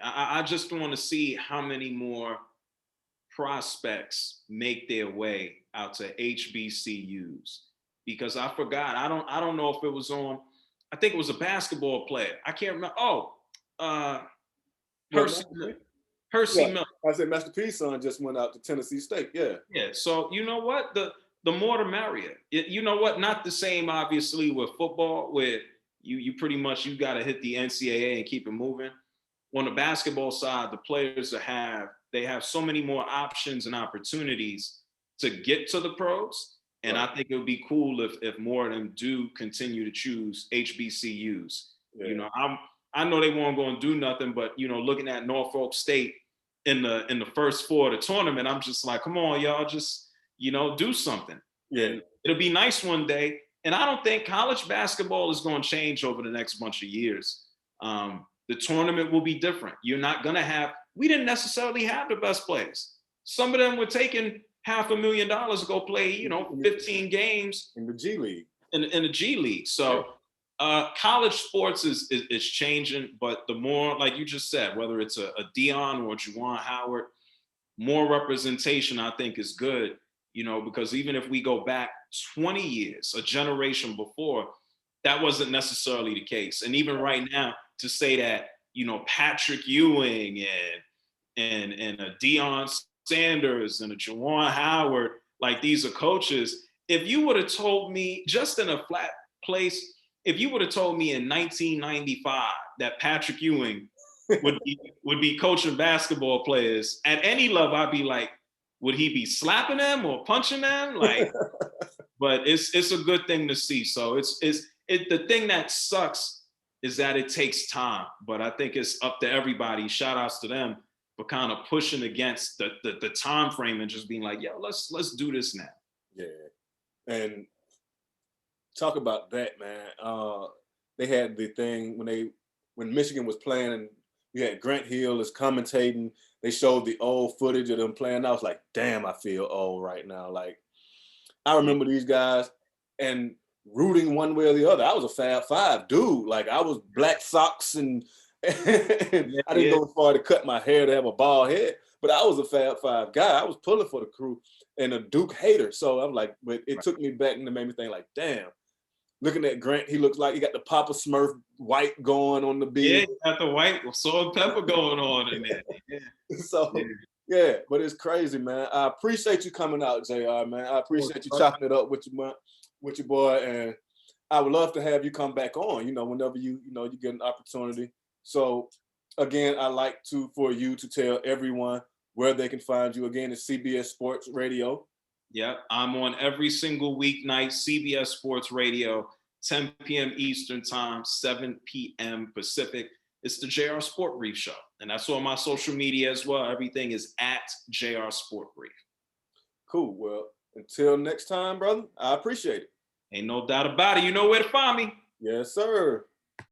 I just want to see how many more prospects make their way out to HBCUs, because I forgot. I don't know if it was on. I think it was a basketball player. I can't remember. Oh, Well, Percy Master P? Percy Yeah, Miller. I said Master P's son just went out to Tennessee State. Yeah. Yeah. So you know what? The more the merrier. You know what? Not the same, obviously, with football, where you pretty much you got to hit the NCAA and keep it moving. On the basketball side, the players they have so many more options and opportunities to get to the pros. And Right. I think it would be cool if more of them do continue to choose HBCUs. Yeah. You know, I know they weren't going to do nothing, but you know, looking at Norfolk State in the first four of the tournament, I'm just like, come on, y'all, just do something. Yeah. And it'll be nice one day. And I don't think college basketball is going to change over the next bunch of years. The tournament will be different. You're not going to have, we didn't necessarily have the best players. Some of them were taking $500,000 to go play, 15 games In the G League. in the G League. So college sports is changing, but the more, like you just said, whether it's a Dion or a Juwan Howard, more representation I think is good, because even if we go back 20 years, a generation before, that wasn't necessarily the case. And even right now, to say that, Patrick Ewing and a Deion Sanders and a Juwan Howard, like these are coaches. If you would have told me just in a flat place, if you would have told me in 1995 that Patrick Ewing would be coaching basketball players at any level, I'd be like, would he be slapping them or punching them? Like, but it's a good thing to see. So the thing that sucks is that it takes time, but I think it's up to everybody. Shout outs to them for kind of pushing against the time frame and just being like, yo, let's do this now. Yeah. And talk about that, man. They had the thing when Michigan was playing and we had Grant Hill as commentating. They showed the old footage of them playing. I was like, damn, I feel old right now. Like, I remember these guys and rooting one way or the other. I was a Fab Five dude. Like, I was black socks and I didn't go as far to cut my hair to have a bald head, but I was a Fab Five guy. I was pulling for the crew and a Duke hater. So I'm like, but it took me back and it made me think like, damn, looking at Grant, he looks like he got the Papa Smurf white going on the beard. Yeah, he got the white salt and pepper going on in there. Yeah. So yeah, but it's crazy, man. I appreciate you coming out, JR, man. I appreciate you chopping it up with your boy, and I would love to have you come back on, whenever you get an opportunity. So again, I like for you to tell everyone where they can find you. Again, it's CBS Sports Radio. Yep, I'm on every single weeknight, CBS Sports Radio, 10 p.m. Eastern Time, 7 p.m. Pacific. It's the JR SportBrief show, and that's on my social media as well. Everything is at JR SportBrief. Cool. Well, until next time, brother, I appreciate it. Ain't no doubt about it. You know where to find me. Yes, sir.